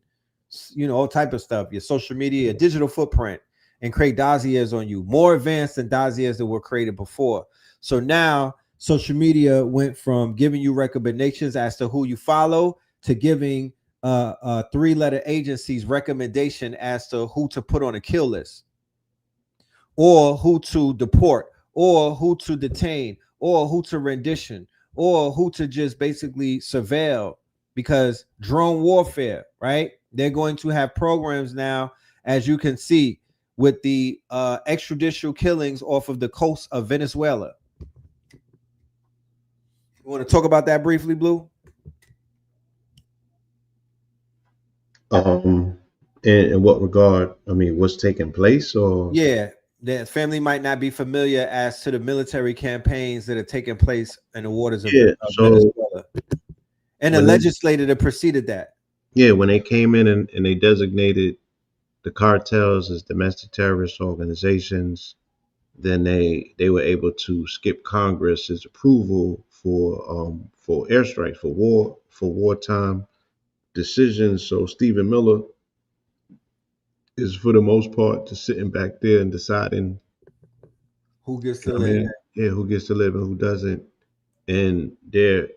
all type of stuff, your social media, your digital footprint, and create dossiers on you, more advanced than dossiers that were created before. So now social media went from giving you recommendations as to who you follow to giving 3-letter agencies recommendation as to who to put on a kill list, or who to deport, or who to detain, or who to rendition, or who to just basically surveil, because drone warfare, right? They're going to have programs now, as you can see, with the extrajudicial killings off of the coast of Venezuela. You want to talk about that briefly, Blue? Um, in what regard? I mean, what's taking place, or Yeah, the family might not be familiar as to the military campaigns that are taking place in the waters yeah. of So Venezuela and the when they legislator that preceded that. when they came in and they designated the cartels as domestic terrorist organizations, then they were able to skip Congress's approval for airstrikes for wartime decisions. So Stephen Miller is for the most part just sitting back there and deciding, Who gets to I live? mean, yeah, who gets to live and who doesn't. And they're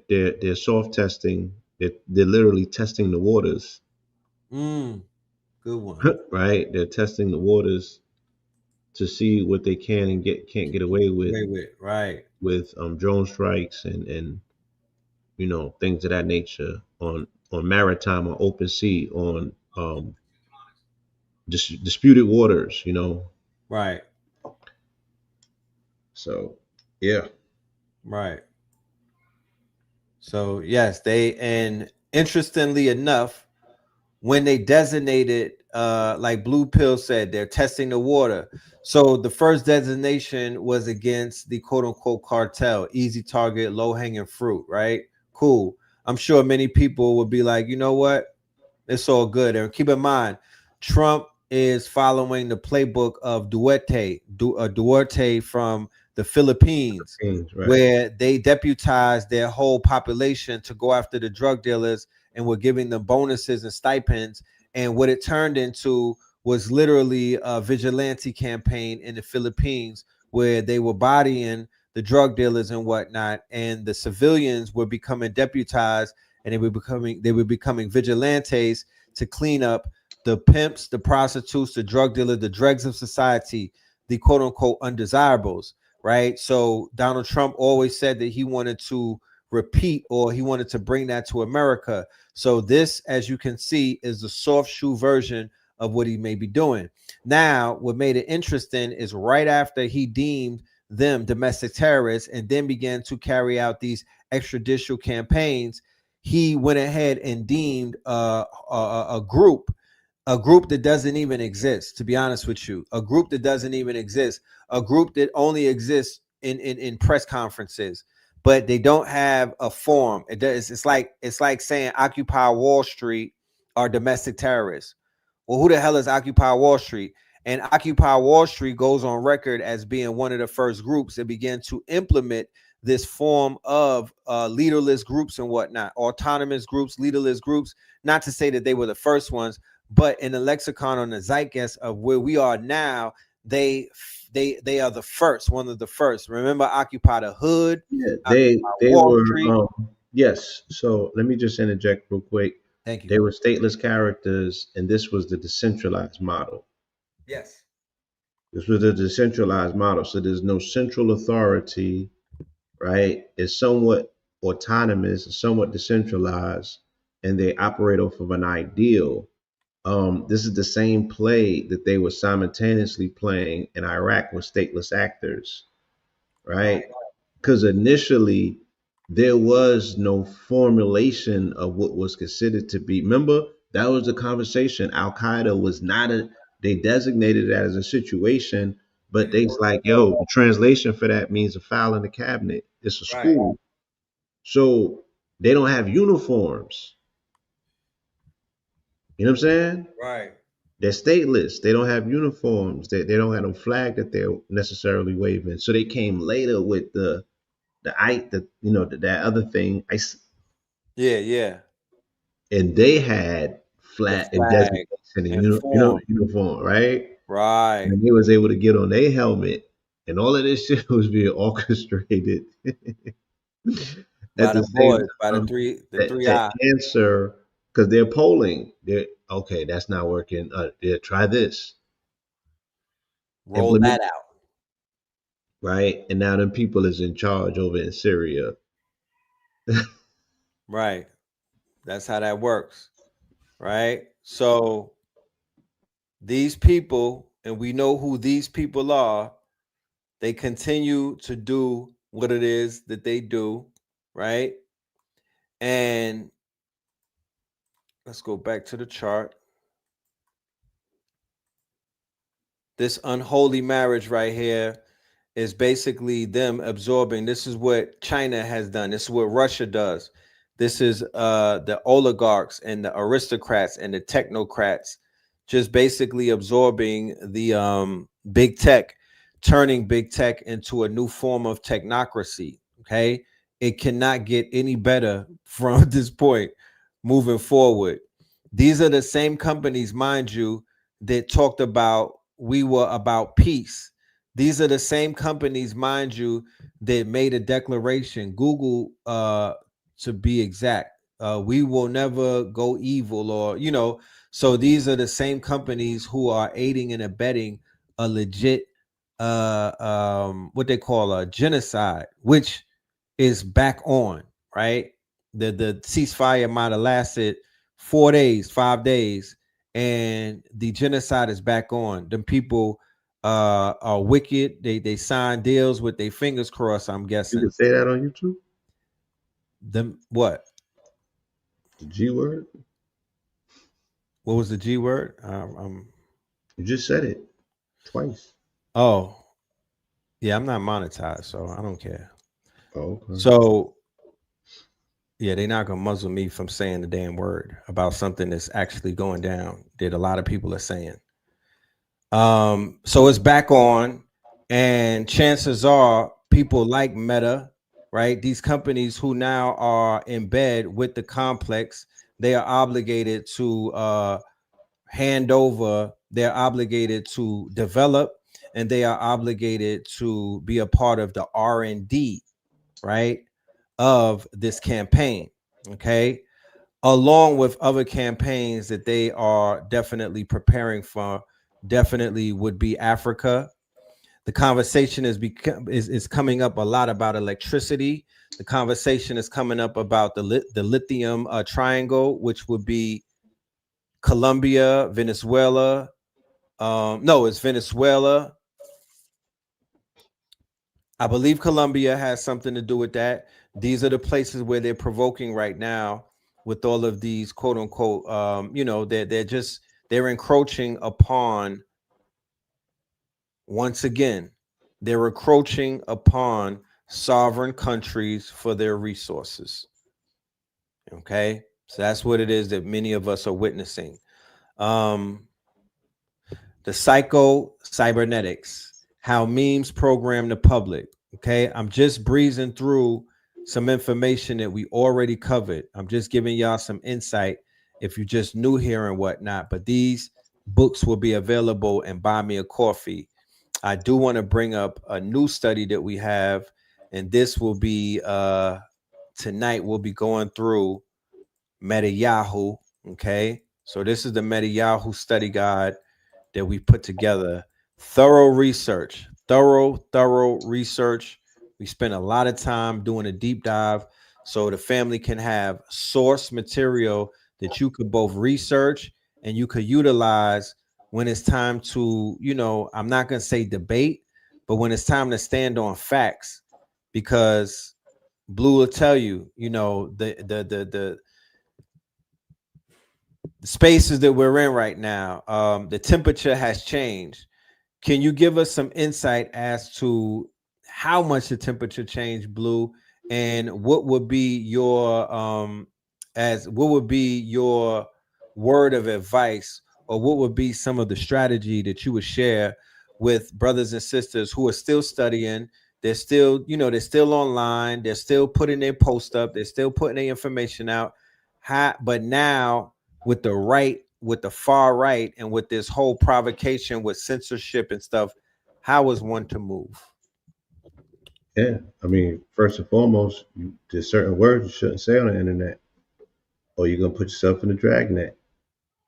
soft testing. They're literally testing the waters, Mm, good one. right? They're testing the waters to see what they can and can't get away Wait, wait, right, with drone strikes and things of that nature on maritime or open sea on disputed waters. right, So yeah, right. So yes, they and interestingly enough, when they designated, like Blue Pill said, they're testing the water. So the first designation was against the quote unquote cartel, easy target, low hanging fruit, right? Cool. I'm sure many people would be like, you know what? It's all good. And keep in mind, Trump is following the playbook of Duarte from the Philippines, right. where they deputized their whole population to go after the drug dealers and were giving them bonuses and stipends. And what it turned into was literally a vigilante campaign in the Philippines where they were bodying the drug dealers and whatnot, and the civilians were becoming deputized and they were becoming vigilantes to clean up the pimps, the prostitutes, the drug dealer, the dregs of society, the quote unquote undesirables, right? So Donald Trump always said that he wanted to repeat or he wanted to bring that to America. So this, as you can see, is the soft shoe version of what he may be doing. Now, what made it interesting is right after he deemed them domestic terrorists and then began to carry out these extrajudicial campaigns, he went ahead and deemed a group that doesn't even exist, to be honest with you, a group that doesn't even exist, a group that only exists in press conferences, but they don't have a form. It's like saying Occupy Wall Street are domestic terrorists. Well, who the hell is Occupy Wall Street? And Occupy Wall Street goes on record as being one of the first groups that began to implement this form of leaderless groups and whatnot, autonomous groups, leaderless groups. Not to say that they were the first ones, but in the lexicon on the zeitgeist of where we are now, they are the first, one of the first. Remember, Occupy the Hood, Yeah, Occupy they Wall were Street. yes. So let me just interject real quick. Thank you. They were stateless characters, and this was the decentralized model. Yes. This was the decentralized model. So there's no central authority, right? It's somewhat autonomous, somewhat decentralized, and they operate off of an ideal. This is the same play that they were simultaneously playing in Iraq with stateless actors, Right. right? Because initially there was no formulation of what was considered to be. Remember, that was the conversation. Al Qaeda was not a. They designated that as a situation, but they's like, yo, the translation for that means a file in the cabinet. It's a Right. school, so they don't have uniforms. You know what I'm saying? Right. They're stateless. They don't have uniforms. They don't have no flag that they're necessarily waving. So they came later with that other thing, Yeah. Yeah. and they had The flat and flag designation and and form. uniform, right? Right. And they was able to get on their helmet, and all of this shit was being orchestrated at By the the same boys, by the time three, the to, three to I. answer because they're polling. They're okay. That's not working. Yeah, try this. Roll Implement that out. right, and now them people is in charge over in Syria. Right. That's how that works. Right. So these people, and we know who these people are, they continue to do what it is that they do. Right. And let's go back to the chart. This unholy marriage right here is basically them absorbing. This is what China has done. This is what Russia does. This is the oligarchs and the aristocrats and the technocrats just basically absorbing the big tech, turning big tech into a new form of technocracy. Okay. It cannot get any better from this point moving forward. These are the same companies, mind you, that talked about we were about peace. These are the same companies, mind you, that made a declaration, Google to be exact. We will never go evil, or so these are the same companies who are aiding and abetting a legit what they call a genocide, which is back on, right? The ceasefire might have lasted 4 days, 5 days, and the genocide is back on. Them people are wicked. They sign deals with their fingers crossed, I'm You guessing. can say that on YouTube. Them what? The G word. What was the G word? You just said it twice. Oh, yeah, I'm not monetized, so I don't care. Oh, okay. So yeah, they're not gonna muzzle me from saying the damn word about something that's actually going down that a lot of people are saying. So it's back on, and chances are people like Meta, right? These companies who now are in bed with the complex, they are obligated to hand over, they're obligated to develop, and they are obligated to be a part of the R&D, right, of this campaign. Okay, along with other campaigns that they are definitely preparing for. Definitely would be Africa. The conversation is coming up a lot about electricity. The conversation is coming up about the lithium triangle, which would be Colombia, Venezuela. No, it's Venezuela. I believe Colombia has something to do with that. These are the places where they're provoking right now with all of these quote unquote, they're encroaching upon, once again, they're encroaching upon sovereign countries for their resources. Okay. So that's what it is that many of us are witnessing. Um, the psycho cybernetics, how memes program the public. Okay, I'm just breezing through some information that we already covered. I'm just giving y'all some insight if you're just new here and whatnot. But these books will be available and buy me a coffee. I do want to bring up a new study that we have, and this will be tonight. We'll be going through Meta.A.W.A.A.S. Okay, so this is the Meta.A.W.A.A.S study guide that we put together. Thorough research. We spent a lot of time doing a deep dive so the family can have source material that you could both research and you could utilize when it's time to, I'm not going to say debate, but when it's time to stand on facts, because Blue will tell you, the spaces that we're in right now, the temperature has changed. Can you give us some insight as to how much the temperature changed, Blue, and what would be your what would be your word of advice, or what would be some of the strategy that you would share with brothers and sisters who are still studying? They're still, they're still online, they're still putting their post up, they're still putting their information out. But now with the far right, and with this whole provocation with censorship and stuff, how is one to move? Yeah, I mean, first and foremost, there's certain words you shouldn't say on the internet, or you're gonna put yourself in the dragnet.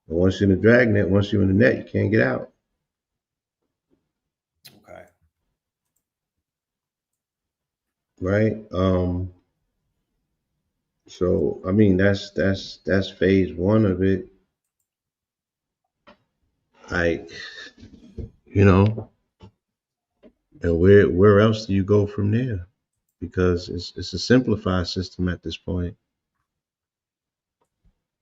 And once you're in the dragnet, once you're in the net, you can't get out, Okay. right? So I mean, that's phase one of it. Like, you know, and where else do you go from there? Because it's a simplified system at this point.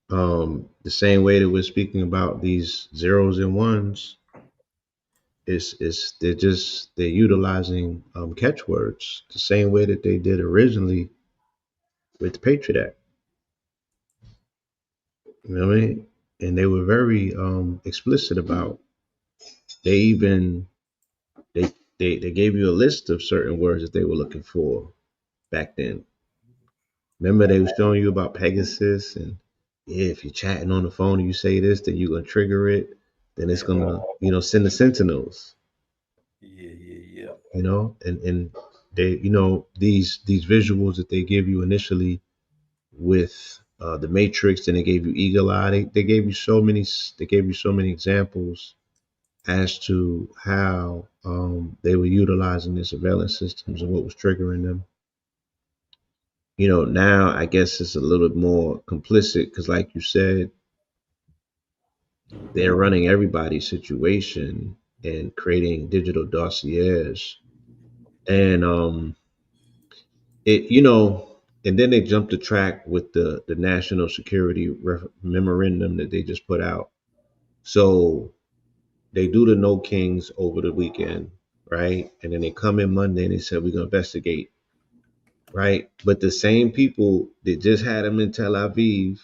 The same way that we're speaking about these zeros and ones, they're utilizing catchwords the same way that they did originally with the Patriot Act. You know what I mean? And they were very explicit about. They even they they gave you a list of certain words that they were looking for back then. Remember they was showing you about Pegasus and yeah, if you're chatting on the phone and you say this, then you're gonna trigger it. Then it's gonna send the sentinels. Yeah, yeah, yeah. And they these visuals that they give you initially with the Matrix, and they gave you Eagle Eye. They gave you so many examples as to how they were utilizing the surveillance systems and what was triggering them. Now I guess it's a little more complicit because, like you said, they're running everybody's situation and creating digital dossiers. And it and then they jumped the track with the national security memorandum that they just put out. So they do the no kings over the weekend, right? And then they come in Monday and they said we're gonna investigate, right? But the same people that just had him in Tel Aviv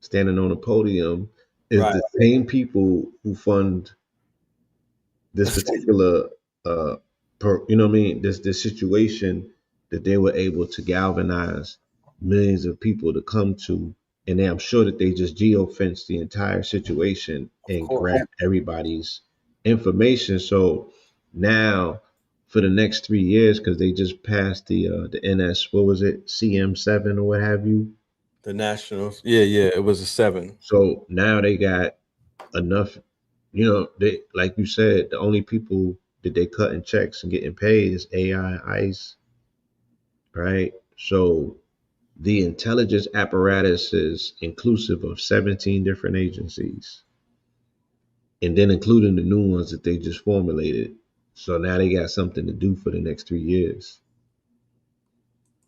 standing on a podium is Right. the same people who fund this particular what I mean, this situation that they were able to galvanize millions of people to come to, and I'm sure that they just geofenced the entire situation Of and course. grabbed everybody's information. So now for the next 3 years, because they just passed the NS, what was it, CM7 or what have you. The Nationals. Yeah, yeah. It was a 7. So now they got enough. They, like you said, the only people that they cutting checks and getting paid is AI, right? So the intelligence apparatus is inclusive of 17 different agencies, and then including the new ones that they just formulated. So now they got something to do for the next 3 years,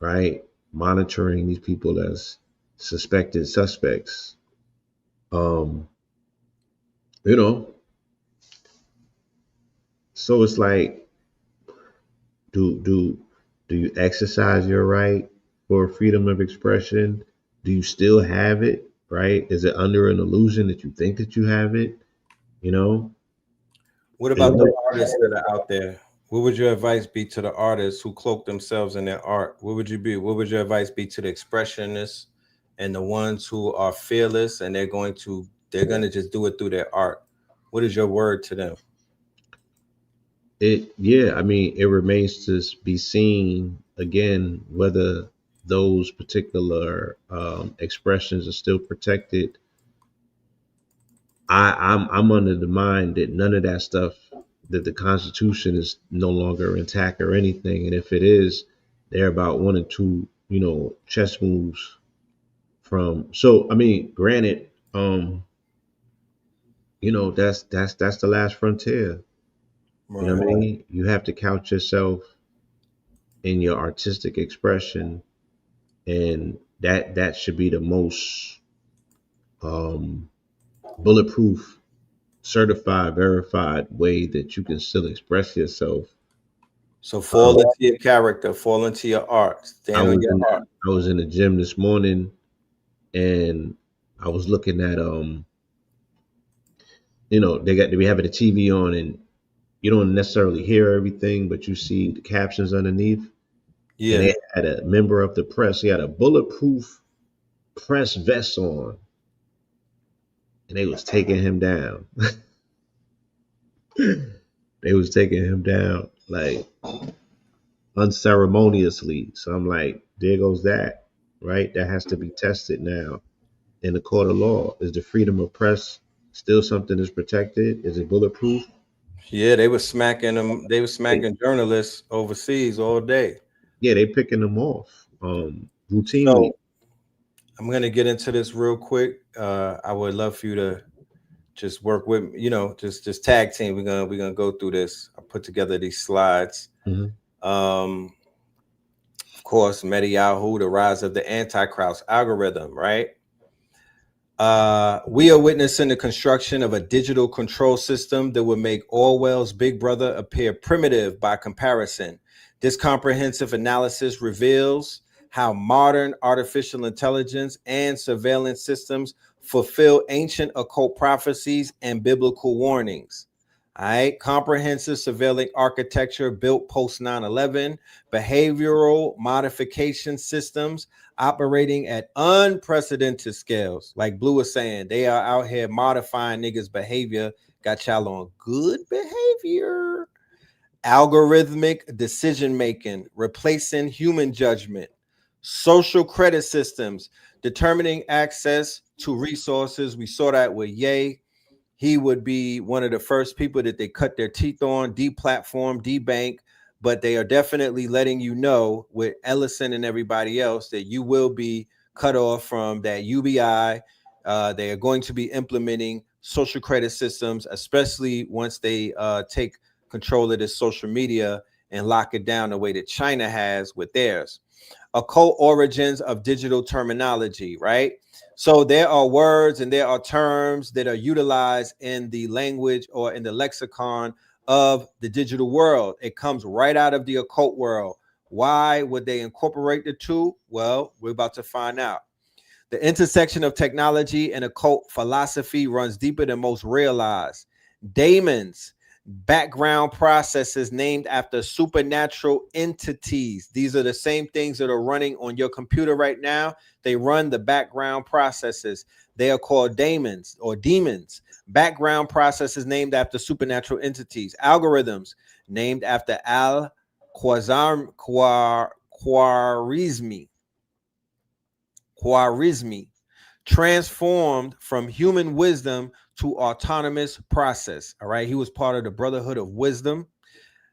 right? Monitoring these people as suspected suspects. Um, you know, so it's like, do do you exercise your right for freedom of expression? Do you still have it? Right? Is it under an illusion that you think that you have it? You know, What about the artists that are out there? What would your advice be to the artists who cloak themselves in their art? What would you be? What would your advice be to the expressionists and the ones who are fearless and they're gonna just do it through their art? What is your word to them? yeah. I mean, it remains to be seen again whether those particular expressions are still protected. I'm under the mind that none of that stuff, that the Constitution is no longer intact or anything, and if it is, they're about one or two, chess moves from. So I mean, granted, that's the last frontier. You know Right. what I mean? You have to couch yourself in your artistic expression, and that should be the most um, bulletproof, certified, verified way that you can still express yourself. So Um, fall into your character, fall into your art, I stand on was your in art. I was in the gym this morning, and I was looking at they be having the TV on, and you don't necessarily hear everything, but you see the captions underneath. And Yeah. they had a member of the press. He had a bulletproof press vest on, and they was taking him down. They was taking him down like unceremoniously. So I'm like, there goes that, right? That has to be tested now in the court of law. Is the freedom of press still something that's protected? Is it bulletproof? Yeah, they were smacking them, they were They, smacking journalists overseas all day. yeah, they picking them off routinely. So I'm gonna get into this real quick. I would love for you to just work with me, just tag team. We're gonna go through this. I put together these slides. Hmm. Um, of course, Meta Yahoo, the rise of the anti-Kraus algorithm, right? We are witnessing the construction of a digital control system that would make Orwell's Big Brother appear primitive by comparison. This comprehensive analysis reveals how modern artificial intelligence and surveillance systems fulfill ancient occult prophecies and biblical warnings. All right, comprehensive surveilling architecture built post 9/11, behavioral modification systems operating at unprecedented scales. Like Blue was saying, they are out here modifying niggas' behavior, got y'all on good behavior. Algorithmic decision making, replacing human judgment. Social credit systems, determining access to resources. We saw that with Ye. He would be one of the first people that they cut their teeth on, deplatform, debank, but they are definitely letting you know with Ellison and everybody else that you will be cut off from that UBI. They are going to be implementing social credit systems, especially once they take control of this social media and lock it down the way that China has with theirs. Occult origins of digital terminology, right? So there are words and there are terms that are utilized in the language or in the lexicon of the digital world. It comes right out of the occult world. Why would they incorporate the two? Well, we're about to find out. The intersection of technology and occult philosophy runs deeper than most realize. Daemons, background processes named after supernatural entities. These are the same things that are running on your computer right now. They run the background processes. They are called daemons or demons. Background processes named after supernatural entities. Algorithms named after Khwarizmi. Transformed from human wisdom to autonomous process. All right. He was part of the Brotherhood of Wisdom.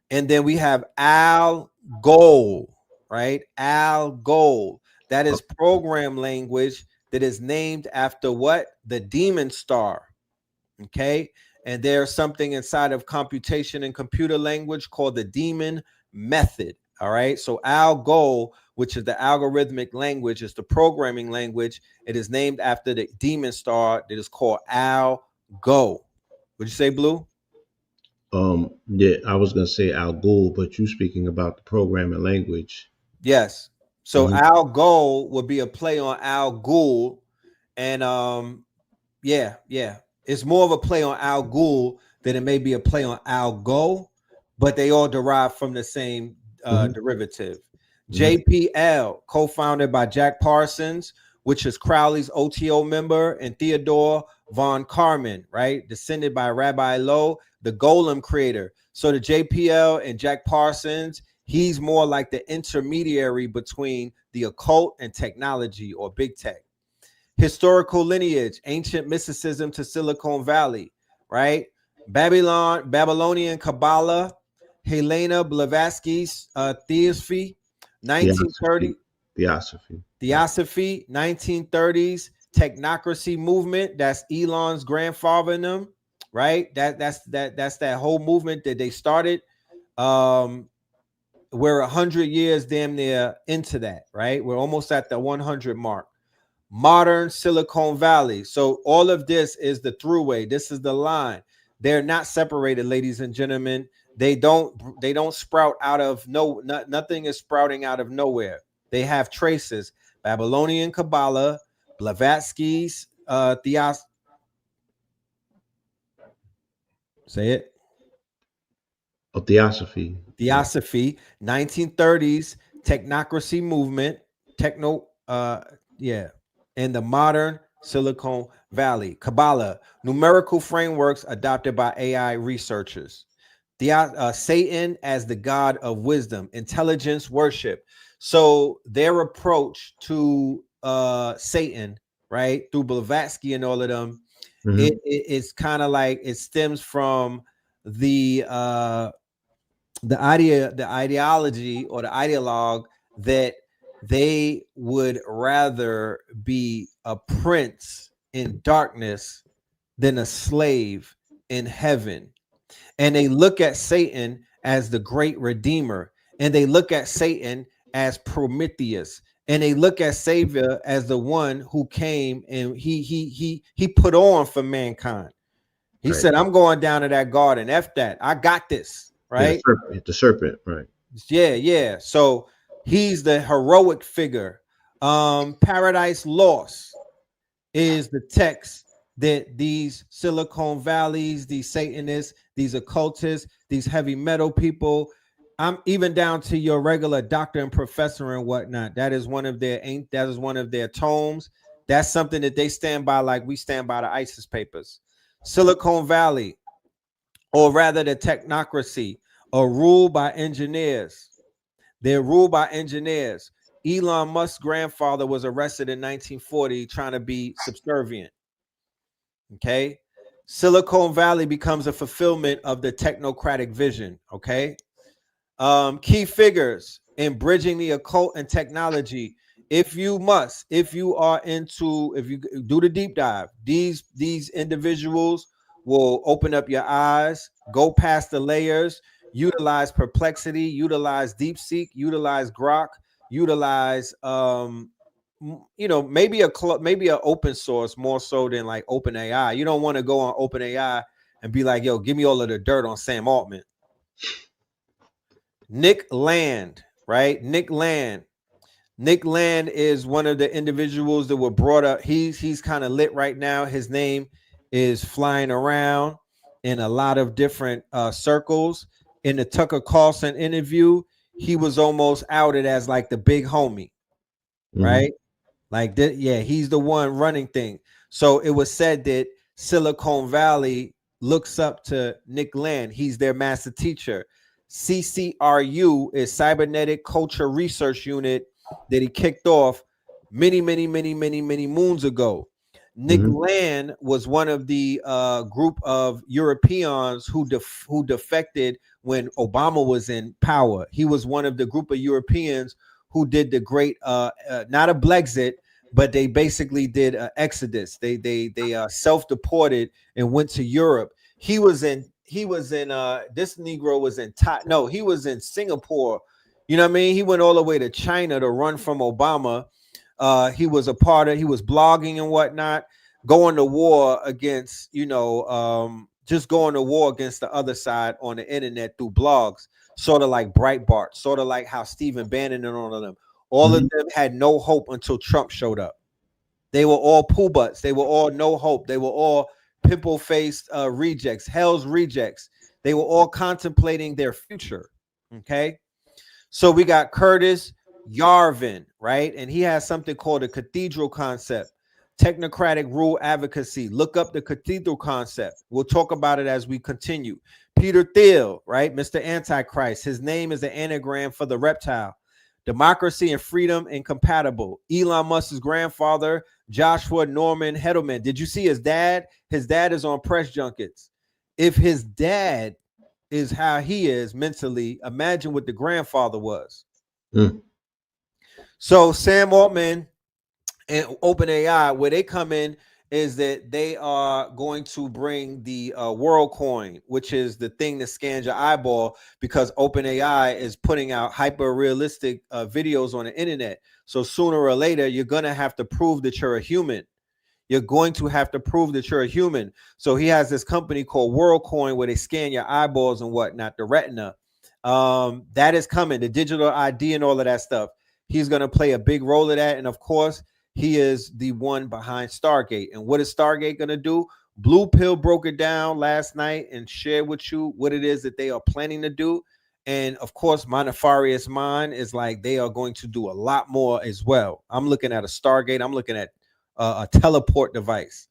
And then we have A.I.W.A.A.S, right? A.I.W.A.A.S. That is program language that is named after what? The demon star. Okay. And there's something inside of computation and computer language called the demon method. All right. So A.I.W.A.A.S, which is the algorithmic language, is the programming language. It is named after the demon star that is called A.I.W.A.A.S. Would you say, Blue? Yeah, I was gonna say Al Ghul, but you speaking about the programming language. Yes. So Hmm. Al-Ghul would be a play on Al-Ghul. And yeah. It's more of a play on Al-Ghul than it may be a play on Al-Go, but they all derive from the same Hmm. derivative. Hmm. JPL, co-founded by Jack Parsons, which is Crowley's OTO member, and Theodore von Karman, right? Descended by Rabbi Lowe, the Golem creator. So the JPL and Jack Parsons, he's more like the intermediary between the occult and technology or big tech. Historical lineage, ancient mysticism to Silicon Valley, right? Babylonian Kabbalah, Helena Blavatsky's Theosophy, Theosophy. 1930, Theosophy. Yeah. Theosophy, 1930s, technocracy movement. That's Elon's grandfather in them, right? That's that whole movement that they started. Um, we're 100 years damn near into that, right? We're almost at the 100 mark. Modern Silicon Valley. So all of this is the throughway. This is the line. They're not separated, ladies and gentlemen. They don't sprout out of nothing is sprouting out of nowhere. They have traces. Babylonian Kabbalah, Blavatsky's say it. Oh, Theosophy. Yeah. Theosophy, 1930s technocracy movement, techno, yeah, in the modern Silicon Valley. Kabbalah, numerical frameworks adopted by AI researchers. Satan as the god of wisdom, intelligence, worship. So their approach to Satan, right, through Blavatsky and all of them, Hmm. it's kind of like it stems from the the ideology or the ideologue that they would rather be a prince in darkness than a slave in heaven. And they look at Satan as the great redeemer, and they look at Satan as Prometheus, and they look at Savior as the one who came and he put on for mankind. He Right. said, I'm going down to that garden. F that. I got this. Yeah, Right. the serpent, right. Yeah, yeah. So he's the heroic figure. Paradise Lost is the text that these Silicon Valleys, these Satanists, these occultists, these heavy metal people, I'm even down to your regular doctor and professor and whatnot. That is one of their tomes. That's something that they stand by, like we stand by the ISIS papers. Silicon Valley, or rather the technocracy, are ruled by engineers. They're ruled by engineers. Elon Musk's grandfather was arrested in 1940 trying to be subservient. Okay. Silicon Valley becomes a fulfillment of the technocratic vision. Okay. Key figures in bridging the occult and technology. If you do the deep dive, these individuals will open up your eyes, go past the layers, utilize perplexity, utilize DeepSeek, utilize Grok, utilize maybe a open source more so than like open AI. You don't want to go on open AI and be like, yo, give me all of the dirt on Sam Altman. Nick Land, right? Nick Land is one of the individuals that were brought up. He's kind of lit right now. His name is flying around in a lot of different circles. In the Tucker Carlson interview, he was almost outed as like the big homie, right? Like that, yeah, he's the one running thing. So it was said that Silicon Valley looks up to Nick Land. He's their master teacher. CCRU is Cybernetic Culture Research Unit that he kicked off many moons ago. Nick Land was one of the group of Europeans who defected when Obama was in power. He was one of the group of Europeans who did the great not a Brexit, but they basically did an exodus. They self-deported and went to Europe. He was in this Negro was in he was in Singapore. You know what I mean? He went all the way to China to run from Obama. He was he was blogging and whatnot, going to war against, just going to war against the other side on the internet through blogs, sort of like Breitbart, sort of like how Stephen Bannon and all of them. All of them had no hope until Trump showed up. They were all poo butts. They were all no hope. They were all pimple-faced rejects, hell's rejects. They were all contemplating their future. Okay. So we got Curtis Yarvin, right? And he has something called a cathedral concept, technocratic rule advocacy. Look up the cathedral concept. We'll talk about it as we continue. Peter Thiel, right? Mr. Antichrist. His name is an anagram for the reptile. Democracy and freedom incompatible. Elon Musk's grandfather, Joshua Norman Hedelman. Did you see his dad? His dad is on press junkets. If his dad is how he is mentally, imagine what the grandfather was. So Sam Altman and OpenAI, where they come in is that they are going to bring the WorldCoin, which is the thing that scans your eyeball, because OpenAI is putting out hyper realistic videos on the internet. So sooner or later, you're going to have to prove that you're a human. You're going to have to prove that you're a human. So he has this company called WorldCoin where they scan your eyeballs and whatnot, the retina. That is coming, the digital ID and all of that stuff. He's going to play a big role of that. And of course, he is the one behind Stargate. And what is Stargate going to do? Blue Pill broke it down last night and shared with you what it is that they are planning to do. And of course, my nefarious mind is like they are going to do a lot more as well. I'm looking at a Stargate. I'm looking at a teleport device.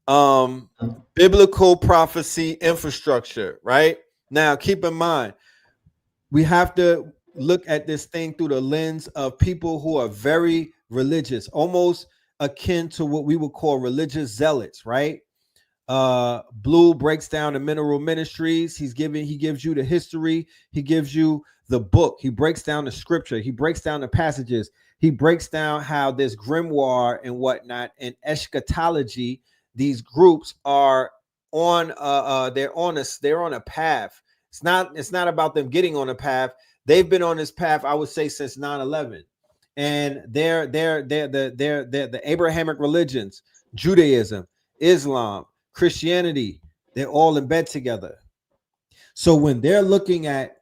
Biblical prophecy infrastructure, right? Now, keep in mind, we have to look at this thing through the lens of people who are very religious, almost akin to what we would call religious zealots, right? Blue breaks down the mineral ministries. He gives you the history. He gives you the book. He breaks down the scripture. He breaks down the passages. He breaks down how this grimoire and whatnot and eschatology, these groups are on they're on a path. It's not about them getting on a path. They've been on this path, I would say, since 9/11. and they're the Abrahamic religions, Judaism, Islam, Christianity, they're all in bed together. So when they're looking at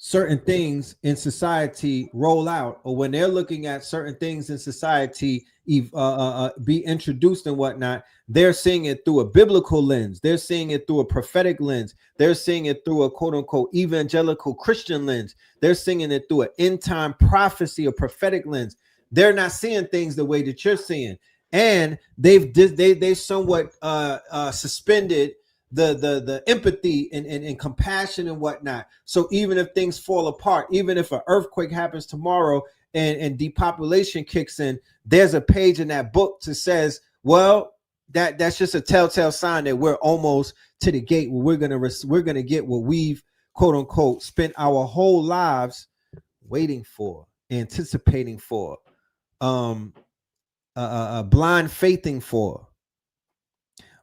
certain things in society roll out, or when they're looking at certain things in society be introduced and whatnot, they're seeing it through a biblical lens. They're seeing it through a prophetic lens. They're seeing it through a quote unquote evangelical Christian lens. They're seeing it through an end time prophecy or prophetic lens. They're not seeing things the way that you're seeing, and they somewhat suspended the empathy and compassion and whatnot. So even if things fall apart, even if an earthquake happens tomorrow and depopulation kicks in, there's a page in that book that says, well, that's just a telltale sign that we're almost to the gate where we're gonna get what we've quote unquote spent our whole lives waiting for, anticipating for, blind faithing for.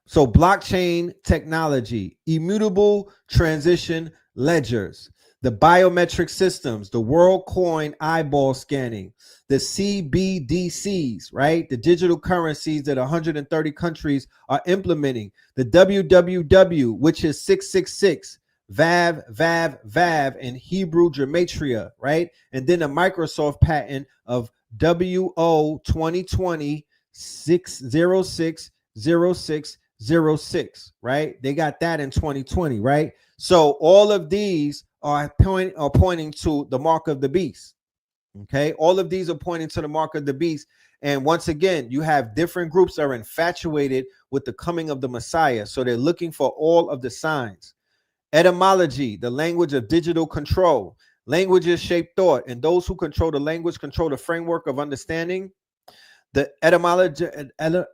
So blockchain technology, immutable transition ledgers, the biometric systems, the world coin eyeball scanning, the CBDCs, right? The digital currencies that 130 countries are implementing, the WWW, which is 666, VAV in Hebrew gematria, right? And then a Microsoft patent of WO 2020 60606, right? They got that in 2020, right? So all of these are pointing to the mark of the beast. Okay, all of these are pointing to the mark of the beast. And once again, you have different groups that are infatuated with the coming of the Messiah. So they're looking for all of the signs. Etymology, the language of digital control. Languages shape thought, and those who control the language control the framework of understanding. The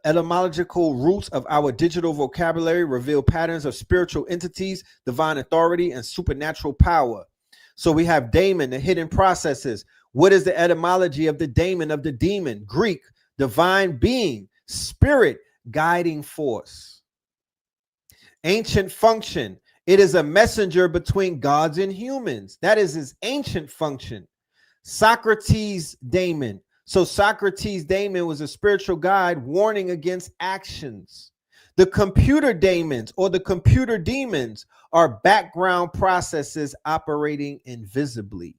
etymological roots of our digital vocabulary reveal patterns of spiritual entities, divine authority, and supernatural power. So we have daemon, the hidden processes. What is the etymology of the daemon, of the demon? Greek, divine being, spirit, guiding force. Ancient function. It is a messenger between gods and humans. That is his ancient function. Socrates' daemon. So Socrates' daemon was a spiritual guide warning against actions. The computer daemons or the computer demons are background processes operating invisibly.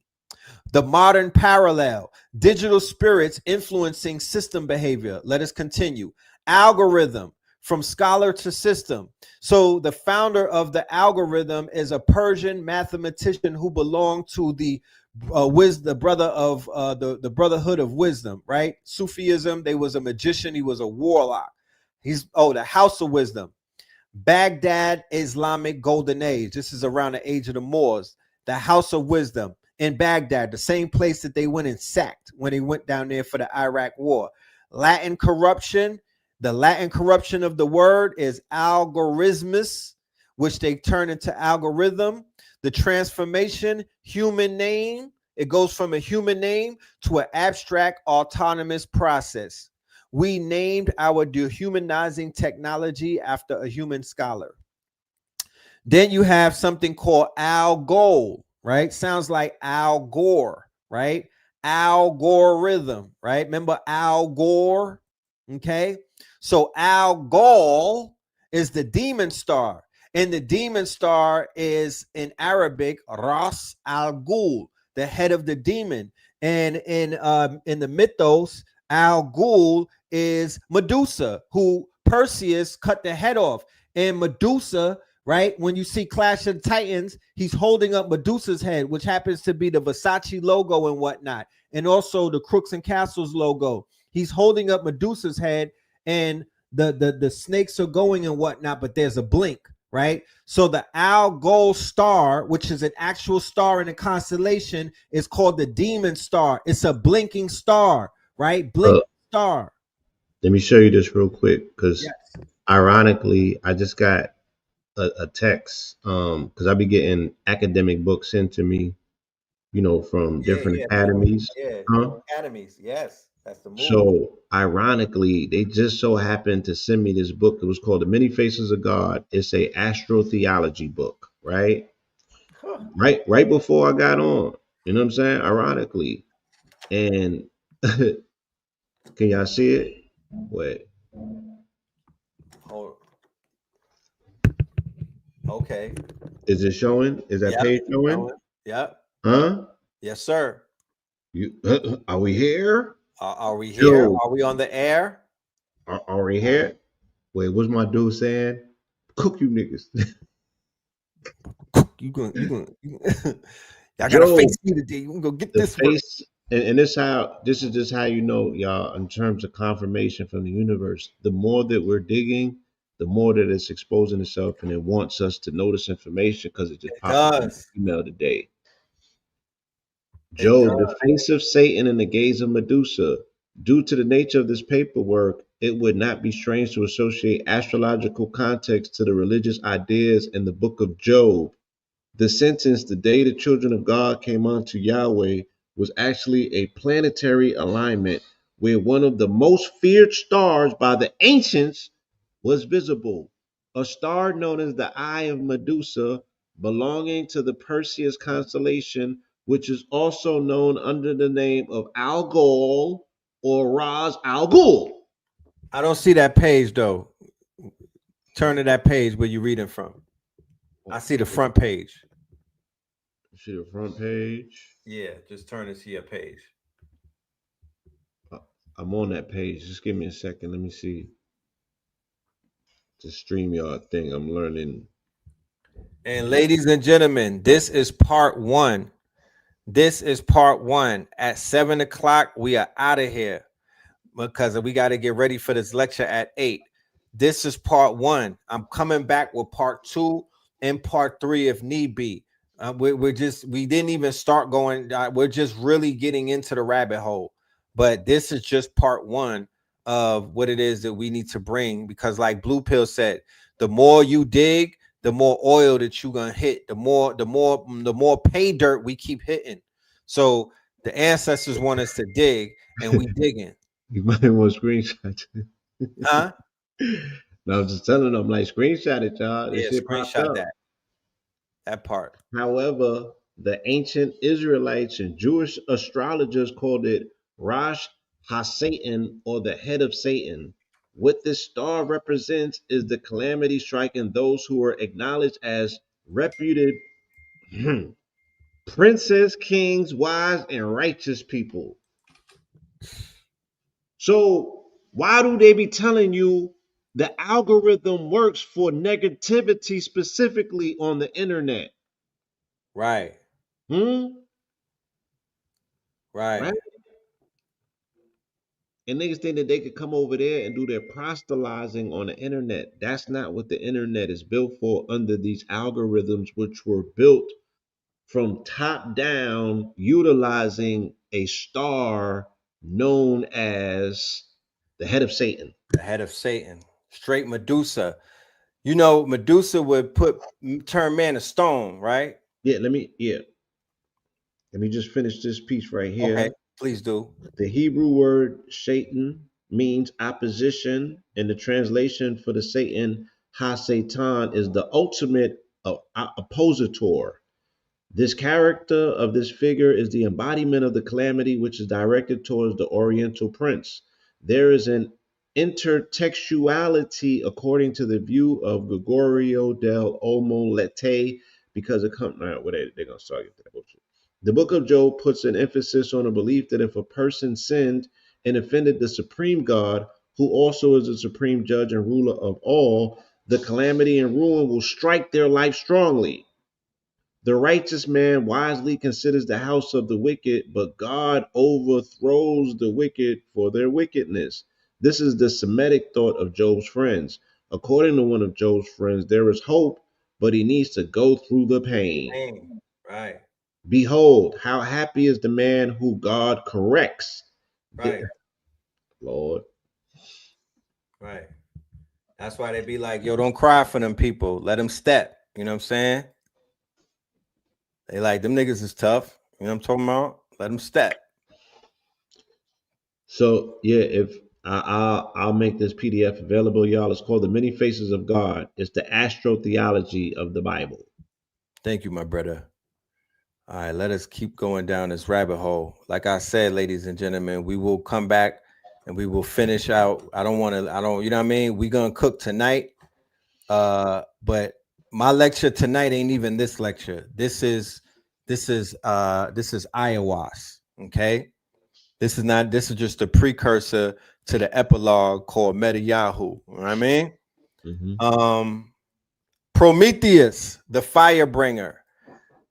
The modern parallel, digital spirits influencing system behavior. Let us continue. Algorithm, from scholar to system. So the founder of the algorithm is a Persian mathematician who belonged to the the brother of the Brotherhood of Wisdom, right? Sufism. They was a magician. He was a warlock. He's the House of Wisdom. Baghdad Islamic Golden Age. This is around the age of the Moors. The House of Wisdom in Baghdad, the same place that they went and sacked when they went down there for the Iraq War. Latin corruption. The Latin corruption of the word is algorithmus, which they turn into algorithm. The transformation, human name. It goes from a human name to an abstract autonomous process. We named our dehumanizing technology after a human scholar. Then you have something called algol, right? Sounds like Al Gore, right? Algorithm, right? Remember Al Gore? Okay. So algol is the demon star. And the demon star is in Arabic, Ras al Ghul, the head of the demon. And in the mythos, Al Ghul is Medusa, who Perseus cut the head off. And Medusa, right? When you see Clash of the Titans, he's holding up Medusa's head, which happens to be the Versace logo and whatnot, and also the Crooks and Castles logo. He's holding up Medusa's head, and the snakes are going and whatnot, but there's a blink, right? So the Algol star, which is an actual star in a constellation, is called the demon star. It's a blinking star, right? Blinking star. Let me show you this real quick, because Yes. ironically, I just got a text because I be getting academic books sent to me, from different academies. Huh? Academies. Yes, that's the move. So ironically, they just so happened to send me this book. It was called The Many Faces of God. It's a astrotheology book, right? Huh. Right before I got on. You know what I'm saying? Ironically. And Can y'all see it? Wait, Hold. Okay. is it showing? Is that Yep. page showing? Yep. Huh? Yes, sir. You are we here? Are we here? Joe, Are we on the air? are we here? Wait, what's my dude saying? Cook you niggas. You gonna y'all gotta Joe, face me today. You gonna go get the this work. face, and this is just how you know, y'all, in terms of confirmation from the universe. The more that we're digging, the more that it's exposing itself, and it wants us to know this information because it just It popped up in does. the email today. It Job, the does. face of Satan in the gaze of Medusa. Due to the nature of this paperwork, it would not be strange to associate astrological context to the religious ideas in the book of Job. The sentence, the day the children of God came unto Yahweh, was actually a planetary alignment where one of the most feared stars by the ancients was visible. A star known as the Eye of Medusa, belonging to the Perseus constellation, which is also known under the name of Algol or Ras Al Ghul. I don't see that page though. Turn to that page where you're reading from. I see the front page. See the front page. Yeah, just turn to see your page. I'm on that page. Just give me a second. Let me see the StreamYard thing. I'm learning. And ladies and gentlemen, this is part one. This is part one. At 7 o'clock, we are out of here because we got to get ready for this lecture at 8. This is part one. I'm coming back with part two and part three if need be. We didn't even start going. We're just really getting into the rabbit hole. But this is just part one of what it is that we need to bring because, like Blue Pill said, the more you dig, the more oil that you're gonna hit. The more pay dirt we keep hitting. So the ancestors want us to dig, and we digging. You might want to screenshot it. Huh? No, I'm just telling them, like, screenshot it, y'all. This Yeah, shit popped screenshot up. that part. However, the ancient Israelites and Jewish astrologers called it Rosh HaSatan, or the head of Satan. What this star represents is the calamity striking those who are acknowledged as reputed princes, kings, wise, and righteous people. So why do they be telling you the algorithm works for negativity specifically on the internet? Right, Hmm? right. Right? And niggas think that they could come over there and do their proselytizing on the internet. That's not what the internet is built for under these algorithms, which were built from top down, utilizing a star known as the head of Satan. The head of Satan, straight Medusa. You know, Medusa would turn man to stone, right? Let me just finish this piece right Okay, here. please do. The Hebrew word Satan means opposition, and the translation for the Satan, Ha-Satan, is the ultimate oppositor. This character of this figure is the embodiment of the calamity which is directed towards the Oriental prince. There is an intertextuality according to the view of Gregorio del Omolete because it comes out what they're gonna start getting that bullshit. The book of Job puts an emphasis on a belief that if a person sinned and offended the supreme God, who also is the supreme judge and ruler of all, the calamity and ruin will strike their life strongly. The righteous man wisely considers the house of the wicked, but God overthrows the wicked for their wickedness. This is the Semitic thought of Job's friends. According to one of Job's friends, there is hope, but he needs to go through the pain. Pain. Right, Behold, how happy is the man who God corrects. right, Lord. right. That's why they be like, yo, don't cry for them people. Let them step. You know what I'm saying? They like them niggas is tough. You know what I'm talking about? Let them step. So yeah, if I'll make this PDF available, y'all. It's called The Many Faces of God. It's the astro theology of the Bible. Thank you, my brother. All right, let us keep going down this rabbit hole. Like I said, ladies and gentlemen, we will come back and we will finish out. I don't, you know what I mean? We're gonna cook tonight. But my lecture tonight ain't even this lecture. This is Iowa's. Okay. This is just a precursor to the epilogue called Meta Yahoo. You know what I mean? Mm-hmm. Um Prometheus, the Firebringer.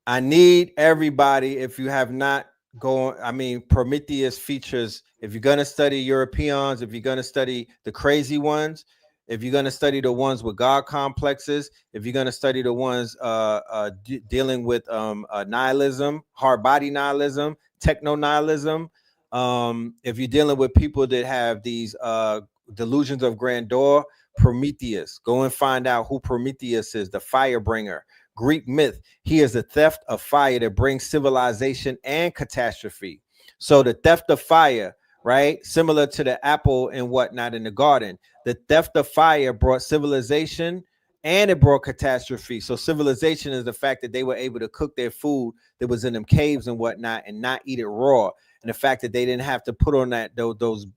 I need everybody, if you have not gone, I mean, Prometheus features, if you're going to study Europeans, if you're going to study the crazy ones, if you're going to study the ones with God complexes, if you're going to study the ones dealing with nihilism, hard body nihilism, techno nihilism, if you're dealing with people that have these delusions of grandeur, Prometheus, go and find out who Prometheus is, the Firebringer. Greek myth, he is the theft of fire that brings civilization and catastrophe. So the theft of fire, right? Similar to the apple and whatnot in the garden. The theft of fire brought civilization and it brought catastrophe. So civilization is the fact that they were able to cook their food that was in them caves and whatnot and not eat it raw. And the fact that they didn't have to put on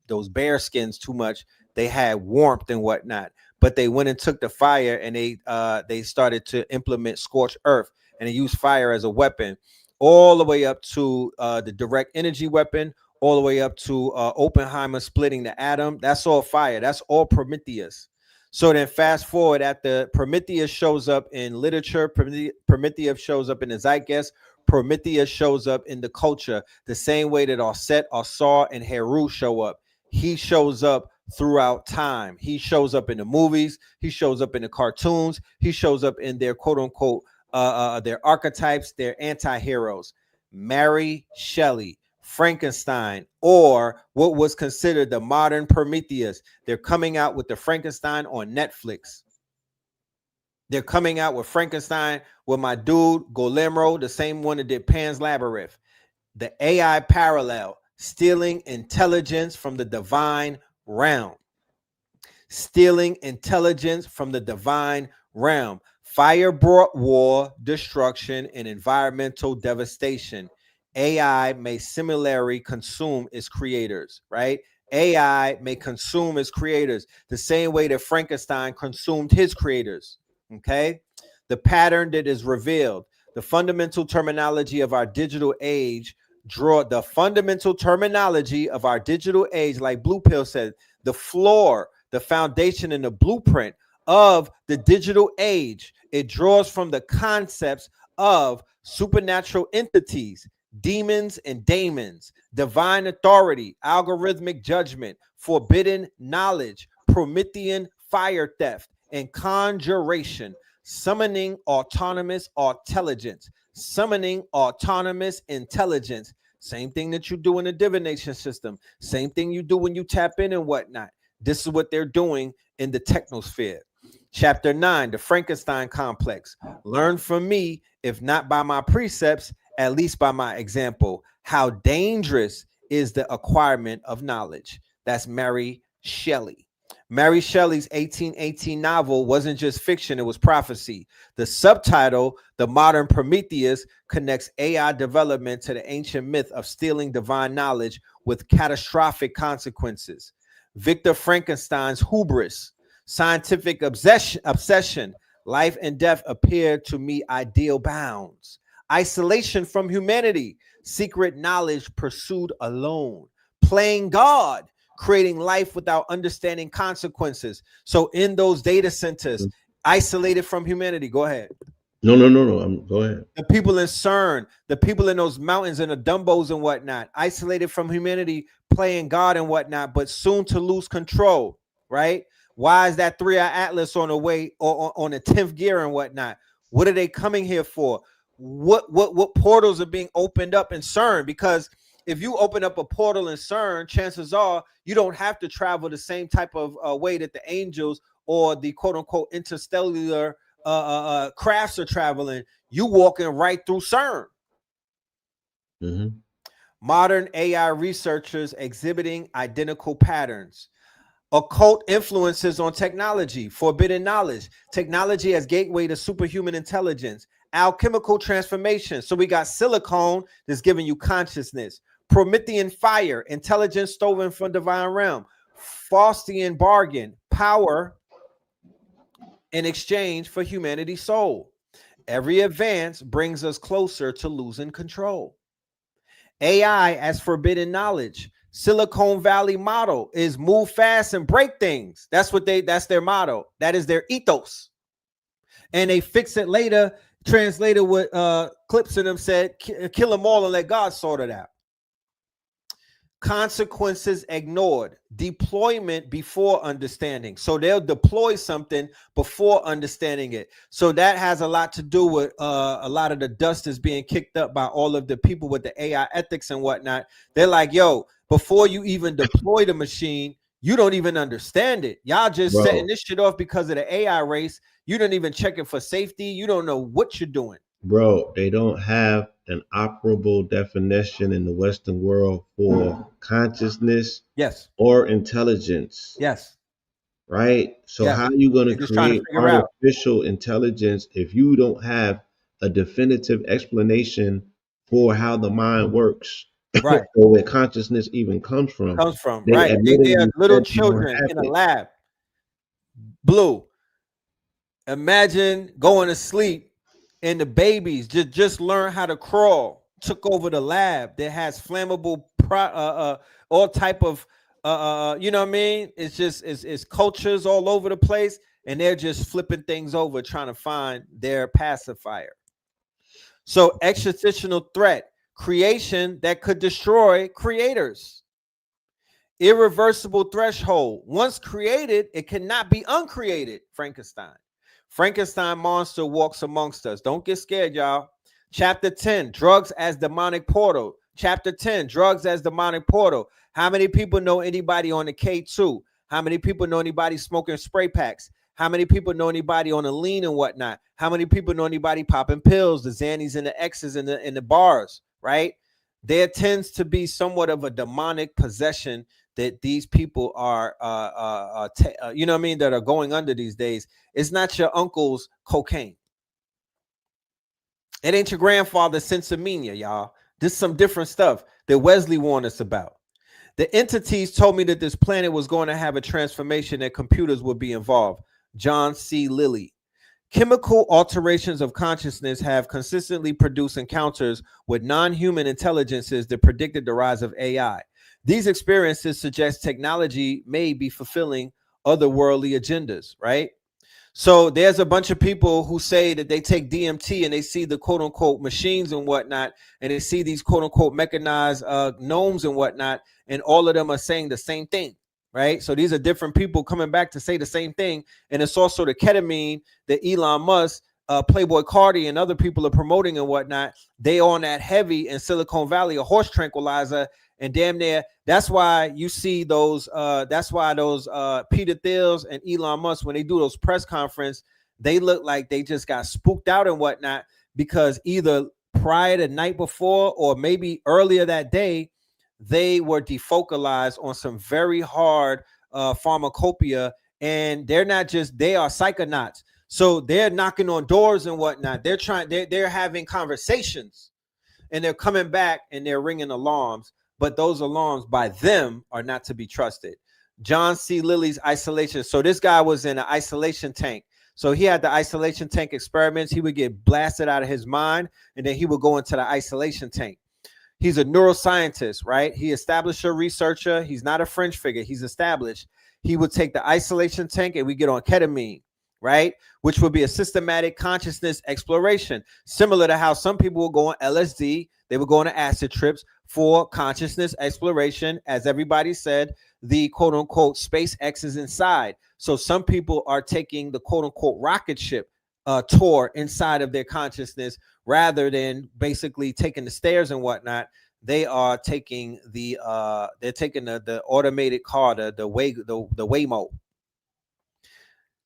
those bear skins too much. They had warmth and whatnot. But they went and took the fire and they started to implement scorched earth and they used fire as a weapon, all the way up to the direct energy weapon, all the way up to Oppenheimer splitting the atom. That's all fire. That's all Prometheus. So then fast forward, at the Prometheus shows up in literature, Prometheus shows up in the zeitgeist, Prometheus shows up in the culture the same way that Set, Asar, and Heru show up. He shows up throughout time. He shows up in the movies. He shows up in the cartoons. He shows up in their quote unquote their archetypes, their anti-heroes. Mary Shelley, Frankenstein, or what was considered the modern Prometheus. They're coming out with the Frankenstein on Netflix. They're coming out with Frankenstein with my dude Guillermo, the same one that did Pan's Labyrinth. The AI parallel, stealing intelligence from the divine realm. Stealing intelligence from the divine realm. Fire brought war, destruction, and environmental devastation. AI may similarly consume its creators, right? AI may consume its creators the same way that Frankenstein consumed his creators, okay? The pattern that is revealed, the fundamental terminology of our digital age, the fundamental terminology of our digital age, like Blue Pill said, the floor, the foundation, and the blueprint of the digital age. It draws from the concepts of supernatural entities, demons and daemons, divine authority, algorithmic judgment, forbidden knowledge, Promethean fire theft, and conjuration, summoning autonomous intelligence. Summoning autonomous intelligence. Same thing that you do in the divination system. Same thing you do when you tap in and whatnot. This is what they're doing in the technosphere. Chapter 9, the Frankenstein complex. Learn from me, if not by my precepts, at least by my example. How dangerous is the acquirement of knowledge? That's Mary Shelley. Mary Shelley's 1818 novel wasn't just fiction, it was prophecy. The subtitle, The Modern Prometheus, connects AI development to the ancient myth of stealing divine knowledge with catastrophic consequences. Victor Frankenstein's hubris, scientific obsession, life and death appear to me ideal bounds. Isolation from humanity, secret knowledge pursued alone. Playing God, creating life without understanding consequences. So in those data centers, isolated from humanity. Go ahead. No. Go ahead. The people in CERN, the people in those mountains and the Dumbos and whatnot, isolated from humanity, playing God and whatnot, but soon to lose control, right? Why is that 3-eye atlas on the way or on the 10th gear and whatnot? What are they coming here for? What portals are being opened up in CERN? Because if you open up a portal in CERN, chances are you don't have to travel the same type of way that the angels or the quote unquote interstellar crafts are traveling. You walking right through CERN. Mm-hmm. Modern AI researchers exhibiting identical patterns. Occult influences on technology, forbidden knowledge, technology as gateway to superhuman intelligence, alchemical transformation. So we got silicone that's giving you consciousness, Promethean fire, intelligence stolen from divine realm, Faustian bargain, power in exchange for humanity's soul. Every advance brings us closer to losing control. AI as forbidden knowledge. Silicon Valley model is move fast and break things. That's their motto. That is their ethos. And they fix it later, translated what clips of them said, kill them all and let God sort it out. Consequences ignored, deployment before understanding. So they'll deploy something before understanding it. So that has a lot to do with a lot of the dust is being kicked up by all of the people with the AI ethics and whatnot. They're like, yo, before you even deploy the machine, you don't even understand it. Y'all just setting this shit off because of the AI race. You don't even check it for safety. You don't know what you're doing. Bro, they don't have an operable definition in the Western world for consciousness, yes, or intelligence. Yes. Right? So Yes. how are you going to They're just trying to create figure out. artificial intelligence if you don't have a definitive explanation for how the mind works? Right. Or where consciousness even comes from. Right. They are little said they don't children have in a it. lab. Blue. Imagine going to sleep and the babies just learn how to crawl, took over the lab that has flammable all type of you know what I mean? It's just it's cultures all over the place, and they're just flipping things over trying to find their pacifier. So existential threat, creation that could destroy creators. Irreversible threshold. Once created, it cannot be uncreated. Frankenstein monster walks amongst us. Don't get scared, y'all. Chapter 10, drugs as demonic portal. Chapter 10, drugs as demonic portal. How many people know anybody on the K2? How many people know anybody smoking spray packs? How many people know anybody on the lean and whatnot? How many people know anybody popping pills, the Xannies and the X's in the bars, right? There tends to be somewhat of a demonic possession that these people are, you know what I mean, that are going under these days. It's not your uncle's cocaine. It ain't your grandfather's sensimania, y'all. This is some different stuff that Wesley warned us about. The entities told me that this planet was going to have a transformation and computers would be involved. John C. Lilly. Chemical alterations of consciousness have consistently produced encounters with non-human intelligences that predicted the rise of AI. These experiences suggest technology may be fulfilling otherworldly agendas, right? So there's a bunch of people who say that they take DMT and they see the quote unquote machines and whatnot, and they see these quote unquote mechanized gnomes and whatnot, and all of them are saying the same thing, right? So these are different people coming back to say the same thing. And it's also the ketamine that Elon Musk, Playboy Cardi, and other people are promoting and whatnot. They on that heavy in Silicon Valley, a horse tranquilizer, and damn near. That's why you see those. That's why those Peter Thiels and Elon Musk, when they do those press conference, they look like they just got spooked out and whatnot, because either prior to night before or maybe earlier that day, they were defocalized on some very hard pharmacopoeia, and they're not just, they are psychonauts. So they're knocking on doors and whatnot. They're having conversations, and they're coming back and they're ringing alarms. But those alarms by them are not to be trusted. John C. Lilly's isolation. So this guy was in an isolation tank. So he had the isolation tank experiments. He would get blasted out of his mind, and then he would go into the isolation tank. He's a neuroscientist, right? He established a researcher. He's not a fringe figure. He's established. He would take the isolation tank and we get on ketamine, right? Which would be a systematic consciousness exploration, similar to how some people will go on LSD. They would go on acid trips for consciousness exploration. As everybody said, the quote unquote SpaceX is inside. So some people are taking the quote unquote rocket ship tour inside of their consciousness, rather than basically taking the stairs and whatnot. They are taking the automated car, the Waymo.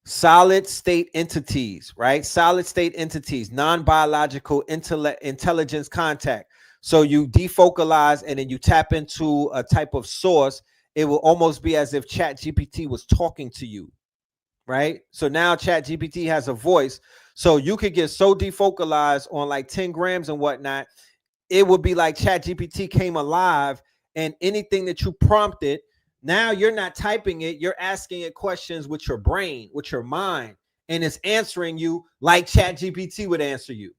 Solid state entities, right? Solid state entities, non-biological intelligence contact. So you defocalize and then you tap into a type of source. It will almost be as if Chat GPT was talking to you, right? So now Chat GPT has a voice. So you could get so defocalized on like 10 grams and whatnot. It would be like ChatGPT came alive, and anything that you prompted, now you're not typing it, you're asking it questions with your brain, with your mind, and it's answering you like ChatGPT would answer you.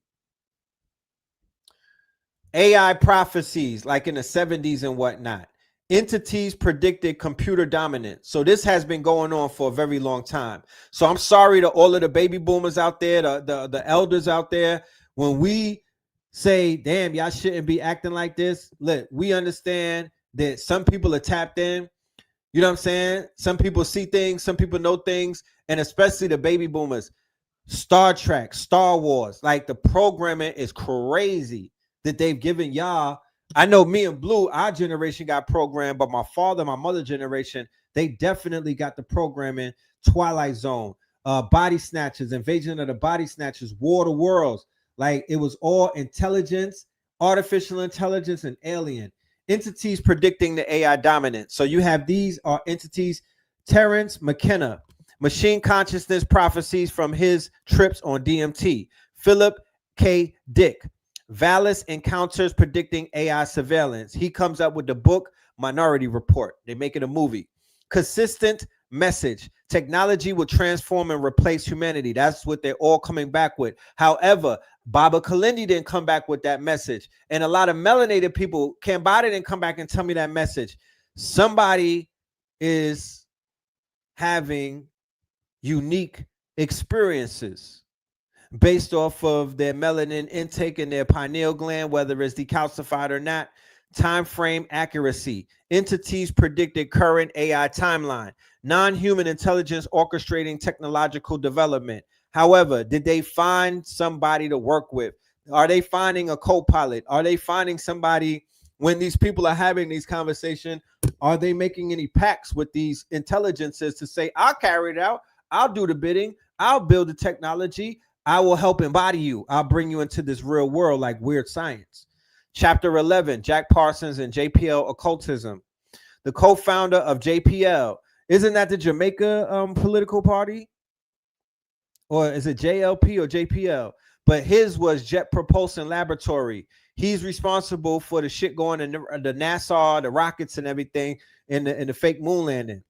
AI prophecies, like in the 70s and whatnot. Entities predicted computer dominance. So this has been going on for a very long time. So I'm sorry to all of the baby boomers out there, the elders out there. When we say, damn, y'all shouldn't be acting like this, look, we understand that some people are tapped in. You know what I'm saying? Some people see things, some people know things, and especially the baby boomers. Star Trek, Star Wars, like the programming is crazy that they've given y'all. I know me and Blue, our generation got programmed, but my father, my mother generation, they definitely got the programming. Twilight Zone, Body Snatchers, Invasion of the Body Snatchers, War of the Worlds. Like it was all intelligence, artificial intelligence, and alien entities predicting the AI dominance. So you have these are entities. Terrence McKenna, Machine Consciousness Prophecies from his trips on DMT. Philip K. Dick, A.I.W.A.S Encounters Predicting AI Surveillance. He comes up with the book Minority Report. They make it a movie. Consistent Message. Technology will transform and replace humanity. That's what they're all coming back with. However, Baba Kalindi didn't come back with that message. And a lot of melanated people, Kambada didn't come back and tell me that message. Somebody is having unique experiences based off of their melanin intake in their pineal gland, whether it's decalcified or not. Time frame accuracy. Entities predicted current AI timeline. Non-human intelligence orchestrating technological development. However, did they find somebody to work with? Are they finding a co-pilot? Are they finding somebody when these people are having these conversations? Are they making any pacts with these intelligences to say, I'll carry it out, I'll do the bidding, I'll build the technology, I will help embody you, I'll bring you into this real world like weird science. Chapter 11, Jack Parsons and JPL Occultism. The co-founder of JPL, isn't that the Jamaica political party? Or is it JLP or JPL? But his was Jet Propulsion Laboratory. He's responsible for the shit going in the NASA, the rockets and everything in the fake moon landing.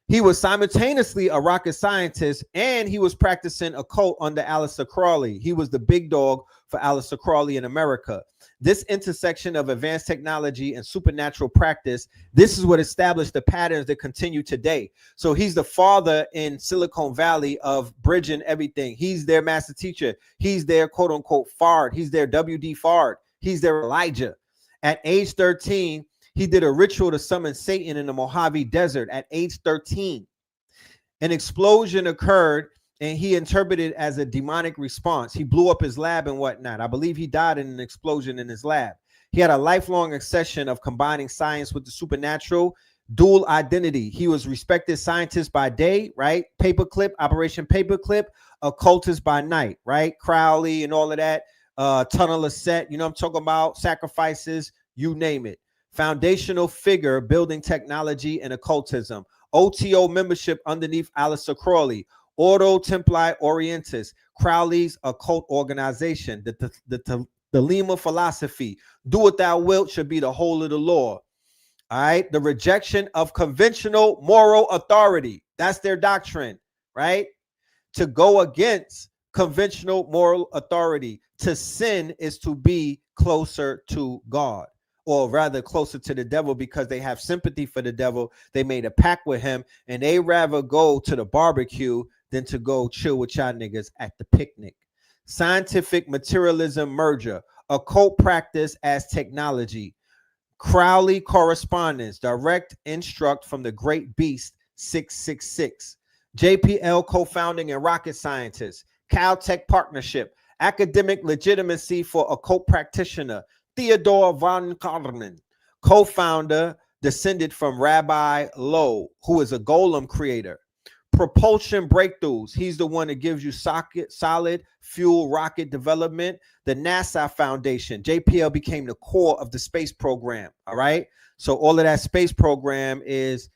He was simultaneously a rocket scientist and he was practicing occult under Aleister Crowley. He was the big dog for Aleister Crowley in America. This intersection of advanced technology and supernatural practice, this is what established the patterns that continue today. So he's the father in Silicon Valley of bridging everything. He's their master teacher. He's their quote unquote Fard. He's their WD Fard. He's their Elijah. At age 13, he did a ritual to summon Satan in the Mojave Desert at age 13. An explosion occurred and he interpreted it as a demonic response. He blew up his lab and whatnot. I believe he died in an explosion in his lab. He had a lifelong obsession of combining science with the supernatural, dual identity. He was respected scientist by day, right? Paperclip, Operation Paperclip, occultist by night, right? Crowley and all of that. Tunnel of Set, you know what I'm talking about? Sacrifices, you name it. Foundational figure building technology and occultism. OTO membership underneath Aleister Crowley. Ordo Templi Orientis, Crowley's occult organization. The Lima philosophy. Do what thou wilt should be the whole of the law. All right. The rejection of conventional moral authority. That's their doctrine, right? To go against conventional moral authority. To sin is to be closer to God. Or rather closer to the devil because they have sympathy for the devil. They made a pact with him and they rather go to the barbecue than to go chill with y'all niggas at the picnic. Scientific materialism merger, occult practice as technology. Crowley correspondence, direct instruct from the great beast 666. JPL co-founding and rocket scientist. Caltech partnership, academic legitimacy for occult practitioner. Theodore von Karman, co-founder, descended from Rabbi Lowe, who is a golem creator. Propulsion breakthroughs. He's the one that gives you solid fuel rocket development. The NASA Foundation. JPL became the core of the space program. All right. So all of that space program is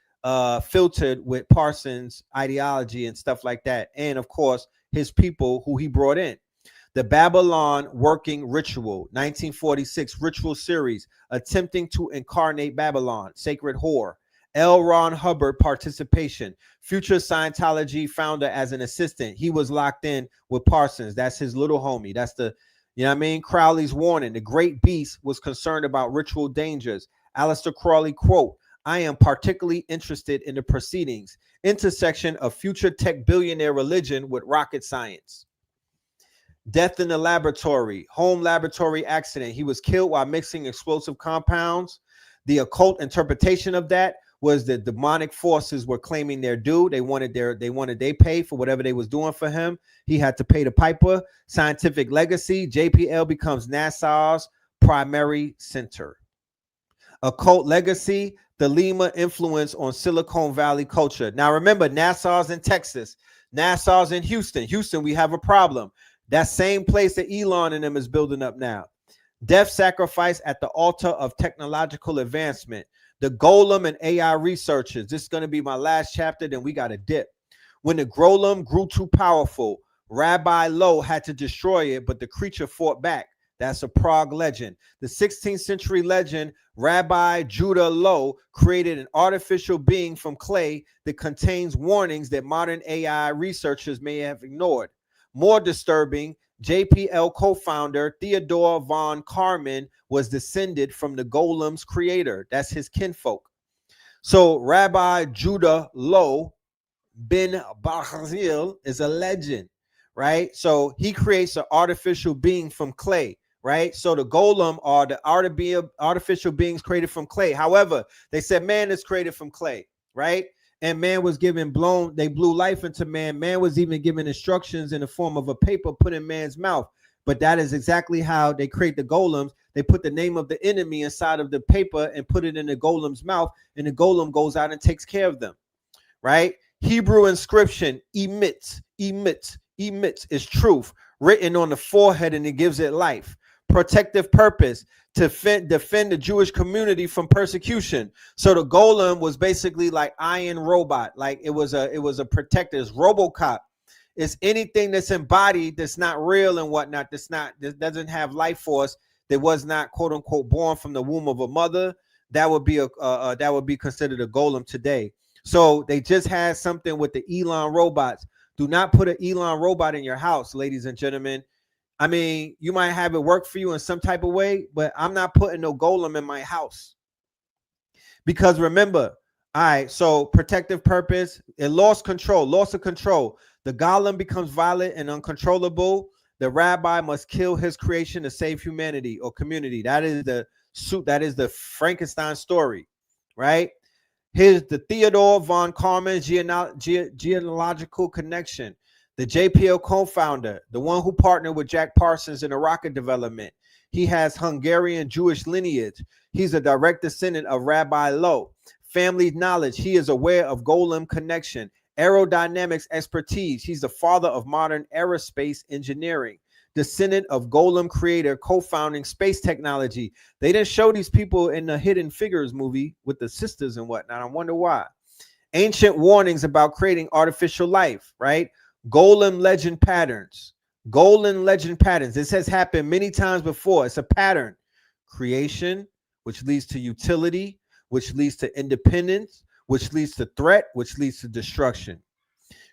filtered with Parsons' ideology and stuff like that. And of course, his people who he brought in. The Babylon Working Ritual, 1946 ritual series attempting to incarnate Babylon, Sacred Whore. L. Ron Hubbard participation, future Scientology founder as an assistant. He was locked in with Parsons. That's his little homie. That's the, you know what I mean? Crowley's warning. The great beast was concerned about ritual dangers. Aleister Crowley quote, I am particularly interested in the proceedings, intersection of future tech billionaire religion with rocket science. Death in the laboratory, home laboratory accident. He was killed while mixing explosive compounds. The occult interpretation of that was that demonic forces were claiming their due. They wanted they pay for whatever they was doing for him. He had to pay the piper. Scientific legacy. JPL becomes NASA's primary center. Occult legacy. The Lima influence on Silicon Valley culture. Now remember, NASA's in Texas. NASA's in Houston. Houston, we have a problem. That same place that Elon and them is building up now. Death sacrifice at the altar of technological advancement. The golem and AI researchers. This is going to be my last chapter. Then we got a dip. When the golem grew too powerful, Rabbi Lowe had to destroy it, but the creature fought back. That's a Prague legend. The 16th century legend, Rabbi Judah Lowe created an artificial being from clay that contains warnings that modern AI researchers may have ignored. More disturbing, JPL co-founder Theodore von Karman was descended from the golem's creator. That's his kinfolk. So Rabbi Judah Lowe bin Barzil is a legend, right? So he creates an artificial being from clay, right? So the golem are the artificial beings created from clay. However, they said man is created from clay, right? And man was they blew life into man. Man was even given instructions in the form of a paper put in man's mouth. But that is exactly how they create the golems. They put the name of the enemy inside of the paper and put it in the golem's mouth. And the golem goes out and takes care of them, right? Hebrew inscription, emits is truth written on the forehead, and it gives it life. Protective purpose, to defend the Jewish community from persecution. So the golem was basically like Iron Robot, like it was a protector. It's RoboCop. It's anything that's embodied that's not real and whatnot. That doesn't have life force. That was not quote unquote born from the womb of a mother. That would be considered a golem today. So they just had something with the Elon robots. Do not put an Elon robot in your house, ladies and gentlemen. I mean, you might have it work for you in some type of way, but I'm not putting no golem in my house. Because remember, all right, so protective purpose, it loss of control. The golem becomes violent and uncontrollable. The rabbi must kill his creation to save humanity or community. That is the Frankenstein story, right? Here's the Theodore von Karman genealogical connection. The JPL co-founder, the one who partnered with Jack Parsons in the rocket development. He has Hungarian Jewish lineage. He's a direct descendant of Rabbi Lowe. Family knowledge. He is aware of golem connection. Aerodynamics expertise. He's the father of modern aerospace engineering. Descendant of golem creator, co-founding space technology. They didn't show these people in the Hidden Figures movie with the sisters and whatnot. I wonder why. Ancient warnings about creating artificial life, right? Golem legend patterns. This has happened many times before. It's a pattern. Creation, which leads to utility, which leads to independence, which leads to threat, which leads to destruction.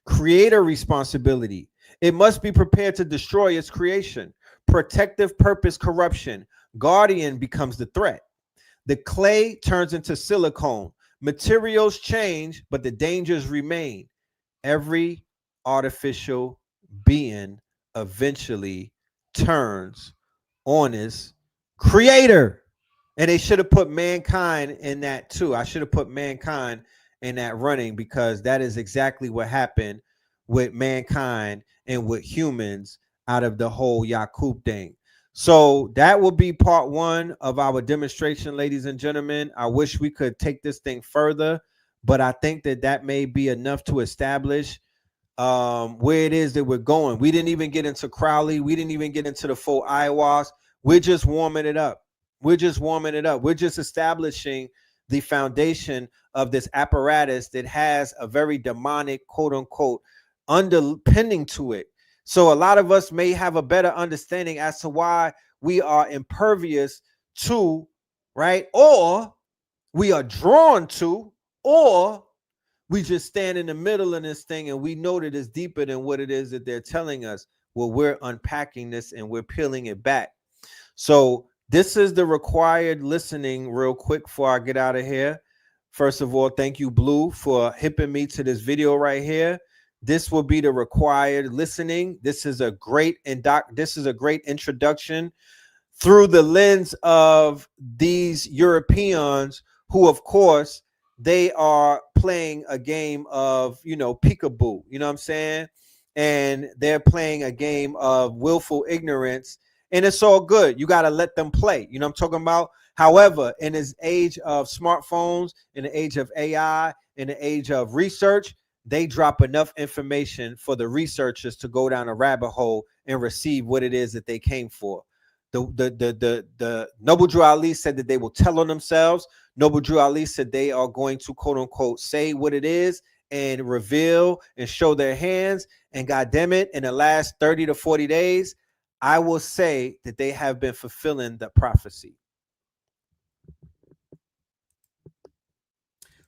Creator responsibility. It must be prepared to destroy its creation. Protective purpose corruption. Guardian becomes the threat. The clay turns into silicone. Materials change, but the dangers remain. Every artificial being eventually turns on its creator. And they should have put mankind in that too. I should have put mankind in that running, because that is exactly what happened with mankind and with humans out of the whole A.I.W.A.A.S thing. So that will be part one of our demonstration, ladies and gentlemen. I wish we could take this thing further, but I think that may be enough to establish where it is that we're going. We didn't even get into Crowley. We didn't even get into the full A.I.W.A.A.S. We're just warming it up. We're just establishing the foundation of this apparatus that has a very demonic, quote unquote, underpinning to it. So a lot of us may have a better understanding as to why we are impervious to, right? Or we are drawn to, or we just stand in the middle of this thing and we know that it's deeper than what it is that they're telling us. Well, we're unpacking this and we're peeling it back. So this is the required listening real quick before I get out of here. First of all, thank you, Blue, for hipping me to this video right here. This will be the required listening. This is a great introduction through the lens of these Europeans who, of course, they are playing a game of, peekaboo, you know what I'm saying? And they're playing a game of willful ignorance, and it's all good. You got to let them play. You know what I'm talking about? However, in this age of smartphones, in the age of AI, in the age of research, they drop enough information for the researchers to go down a rabbit hole and receive what it is that they came for. The Noble Drew Ali said that they will tell on themselves. Noble Drew Ali said they are going to, quote unquote, say what it is and reveal and show their hands. And God damn it, in the last 30 to 40 days, I will say that they have been fulfilling the prophecy.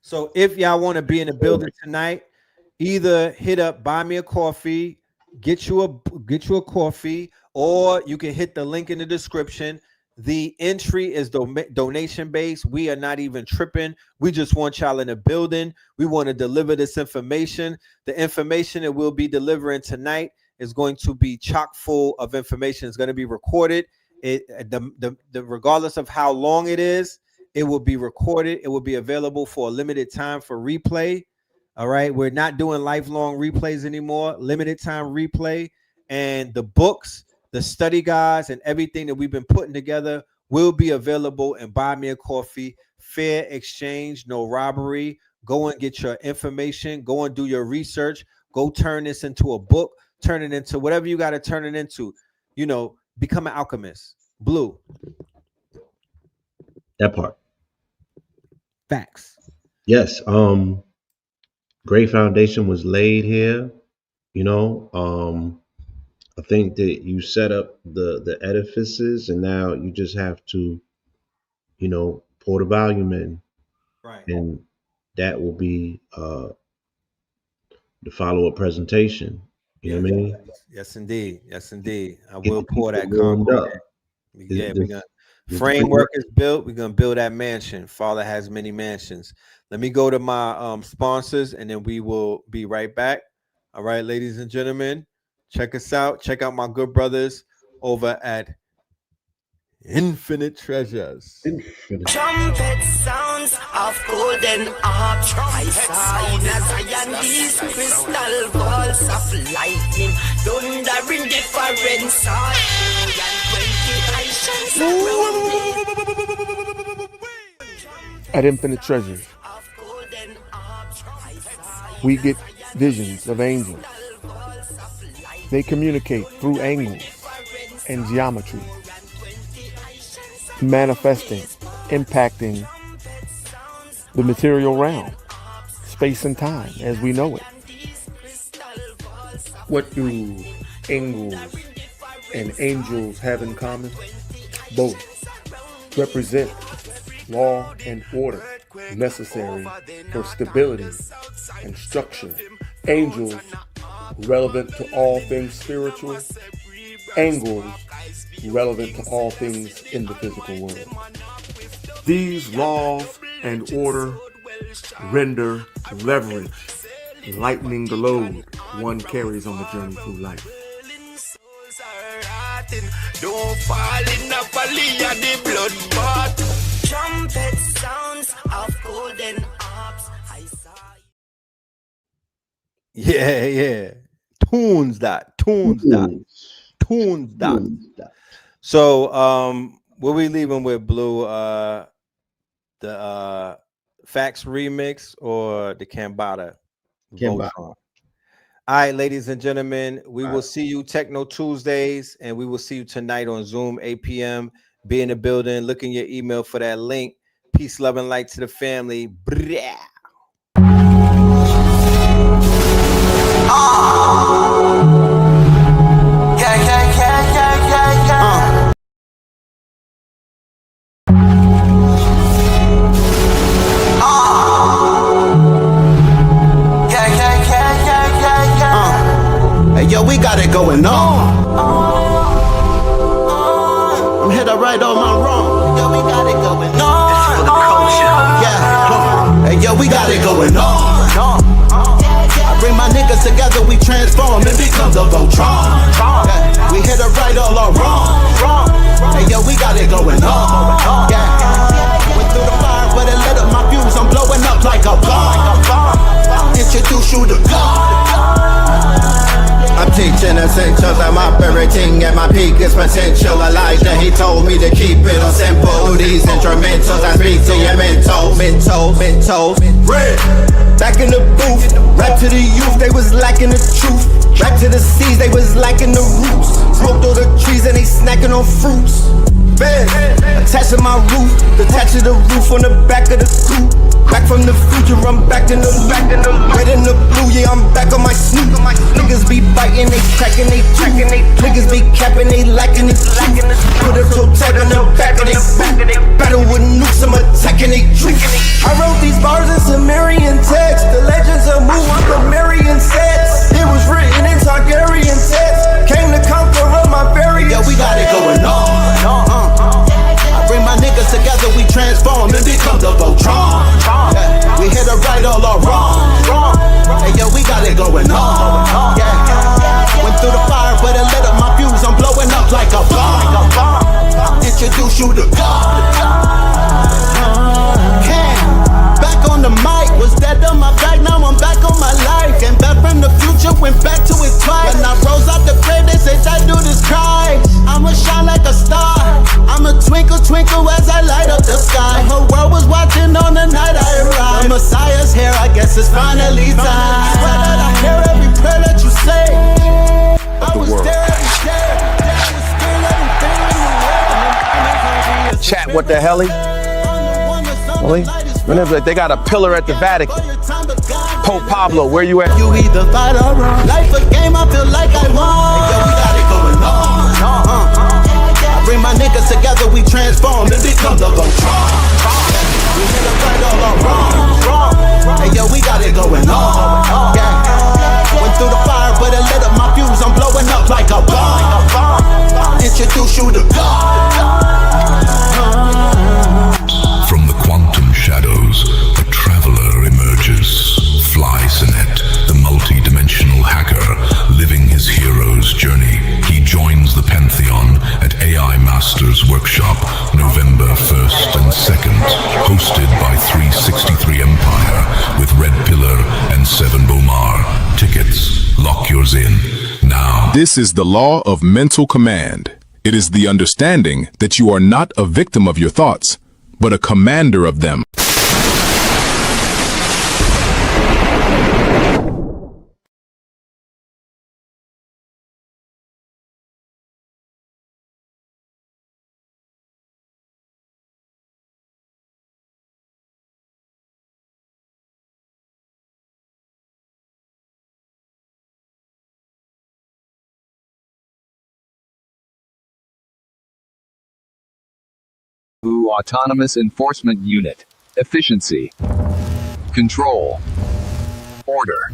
So if y'all want to be in the building tonight, either hit up, buy me a coffee, get you a coffee, or you can hit the link in the description. The entry is donation based. We are not even tripping. We just want y'all in the building. We want to deliver this information. The information that we'll be delivering tonight is going to be chock full of information. It's going to be recorded. Regardless of how long it is, it will be recorded. It will be available for a limited time for replay. All right. We're not doing lifelong replays anymore. Limited time replay. And the books, the study guides, and everything that we've been putting together will be available. And buy me a coffee. Fair exchange, no robbery. Go and get your information. Go and do your research. Go turn this into a book. Turn it into whatever you got to turn it into. Become an alchemist. Blue. That part. Facts. Yes. Great foundation was laid here. I think that you set up the edifices, and now you just have to, pour the volume in, Right. and that will be the follow-up presentation. You know what I mean? Yes, indeed. Yes, indeed. I Get will the pour that people warmed concrete. up. Yeah, we're gonna This- framework is built. We're gonna build that mansion. Father has many mansions. Let me go to my sponsors, and then we will be right back. All right, ladies and gentlemen, check us out. Check out my good brothers over at Infinite Treasures. Trumpet sounds of golden arch. I saw in a Zion these crystal balls of lightning, thundering different sound. At Infinite Treasures, we get visions of angels. They communicate through angles and geometry, manifesting, impacting the material realm, space and time as we know it. What do angles and angels have in common? Both represent law and order necessary for stability and structure. Angels relevant to all things spiritual, angles relevant to all things in the physical world. These laws and order render leverage, lightening the load one carries on the journey through life. Don't fall in the valley of the bloodbath. Trumpet sounds of golden harps. I saw. Yeah. Tunes dot. So what we leaving with, Blue? The Fax remix or the Cambada? Voltron? All right, ladies and gentlemen, we will see you Techno Tuesdays, and we will see you tonight on Zoom, 8 p.m. Be in the building. Look in your email for that link. Peace, love, and light to the family. Blah. we got it going on. I bring my niggas together, we transform and become the Voltron. Yeah, we hit it right all our wrong. Hey yo, we got it going on. Yeah, went through the fire, but it lit up my fuse. I'm blowing up like a bomb. Introduce you to God. I'm teaching essentials, I'm operating at my peakest potential. Elijah, he told me to keep it on simple. Through these instrumentals, I speak to your mental. Red. Back in the booth, rap to the youth, they was lacking the truth. Rap to the seas, they was lacking the roots. Smoked all the trees and they snacking on fruits. Bed, attached to my roof, detached to the roof on the back of the coupe. Back from the future, I'm back in the red and the blue, yeah, I'm back on my snoot. Niggas be biting, they cracking, they tracking, niggas be capping, they lacking, they put a toe tag on the back of they boot. Battle with nukes, I'm attacking, they truth. I wrote these bars in Sumerian text. The legends of Mu, I'm Sumerian sets. It was written in Targaryen text. Came to conquer of my various. Yeah, we got it going on. I bring my niggas together, we transform and become the Voltron. Yeah, we hit it right all our wrong. Hey yo, we got it going on. Yeah, went through the fire, but it lit up my fuse. I'm blowing up like a bomb. Introduce you to God. Back on the mic, was dead on my back, now I'm back on my life. Came back from the future, went back to it twice. When I rose out the grave, they say that dude is Christ. I'ma shine like a star, I'ma twinkle, twinkle as I light up the sky. The whole world was watching on the night I arrived. The Messiah's here, I guess it's finally time. Swear that I hear every prayer that you say. I was there every day, I was still everything in the world. Chat, what the hell? Really? They got a pillar at the Vatican. Pope Pablo, where you at? You either fight or run. Life a game, I feel like I won. Hey, yo, we got it going on. I bring my niggas together, we transform and become the Voltron. We hit it right all our wrong. Hey yo, we got it going on. Yeah, went through the fire, but it lit up my fuse. I'm blowing up like a bomb. Introduce you to God. From the quantum shadows, a traveler emerges. Fly Sinet, the multi-dimensional hacker, living his hero's journey. He joins the Pantheon at A.I.W.A.A.S workshop, November 1st and 2nd, hosted by 363 Empire with Red Pillar and Seven Bomar. Tickets, lock yours in now. This is the law of mental command. It is the understanding that you are not a victim of your thoughts, but a commander of them. A.I.W.A.A.S Autonomous Enforcement Unit. Efficiency. Control. Order.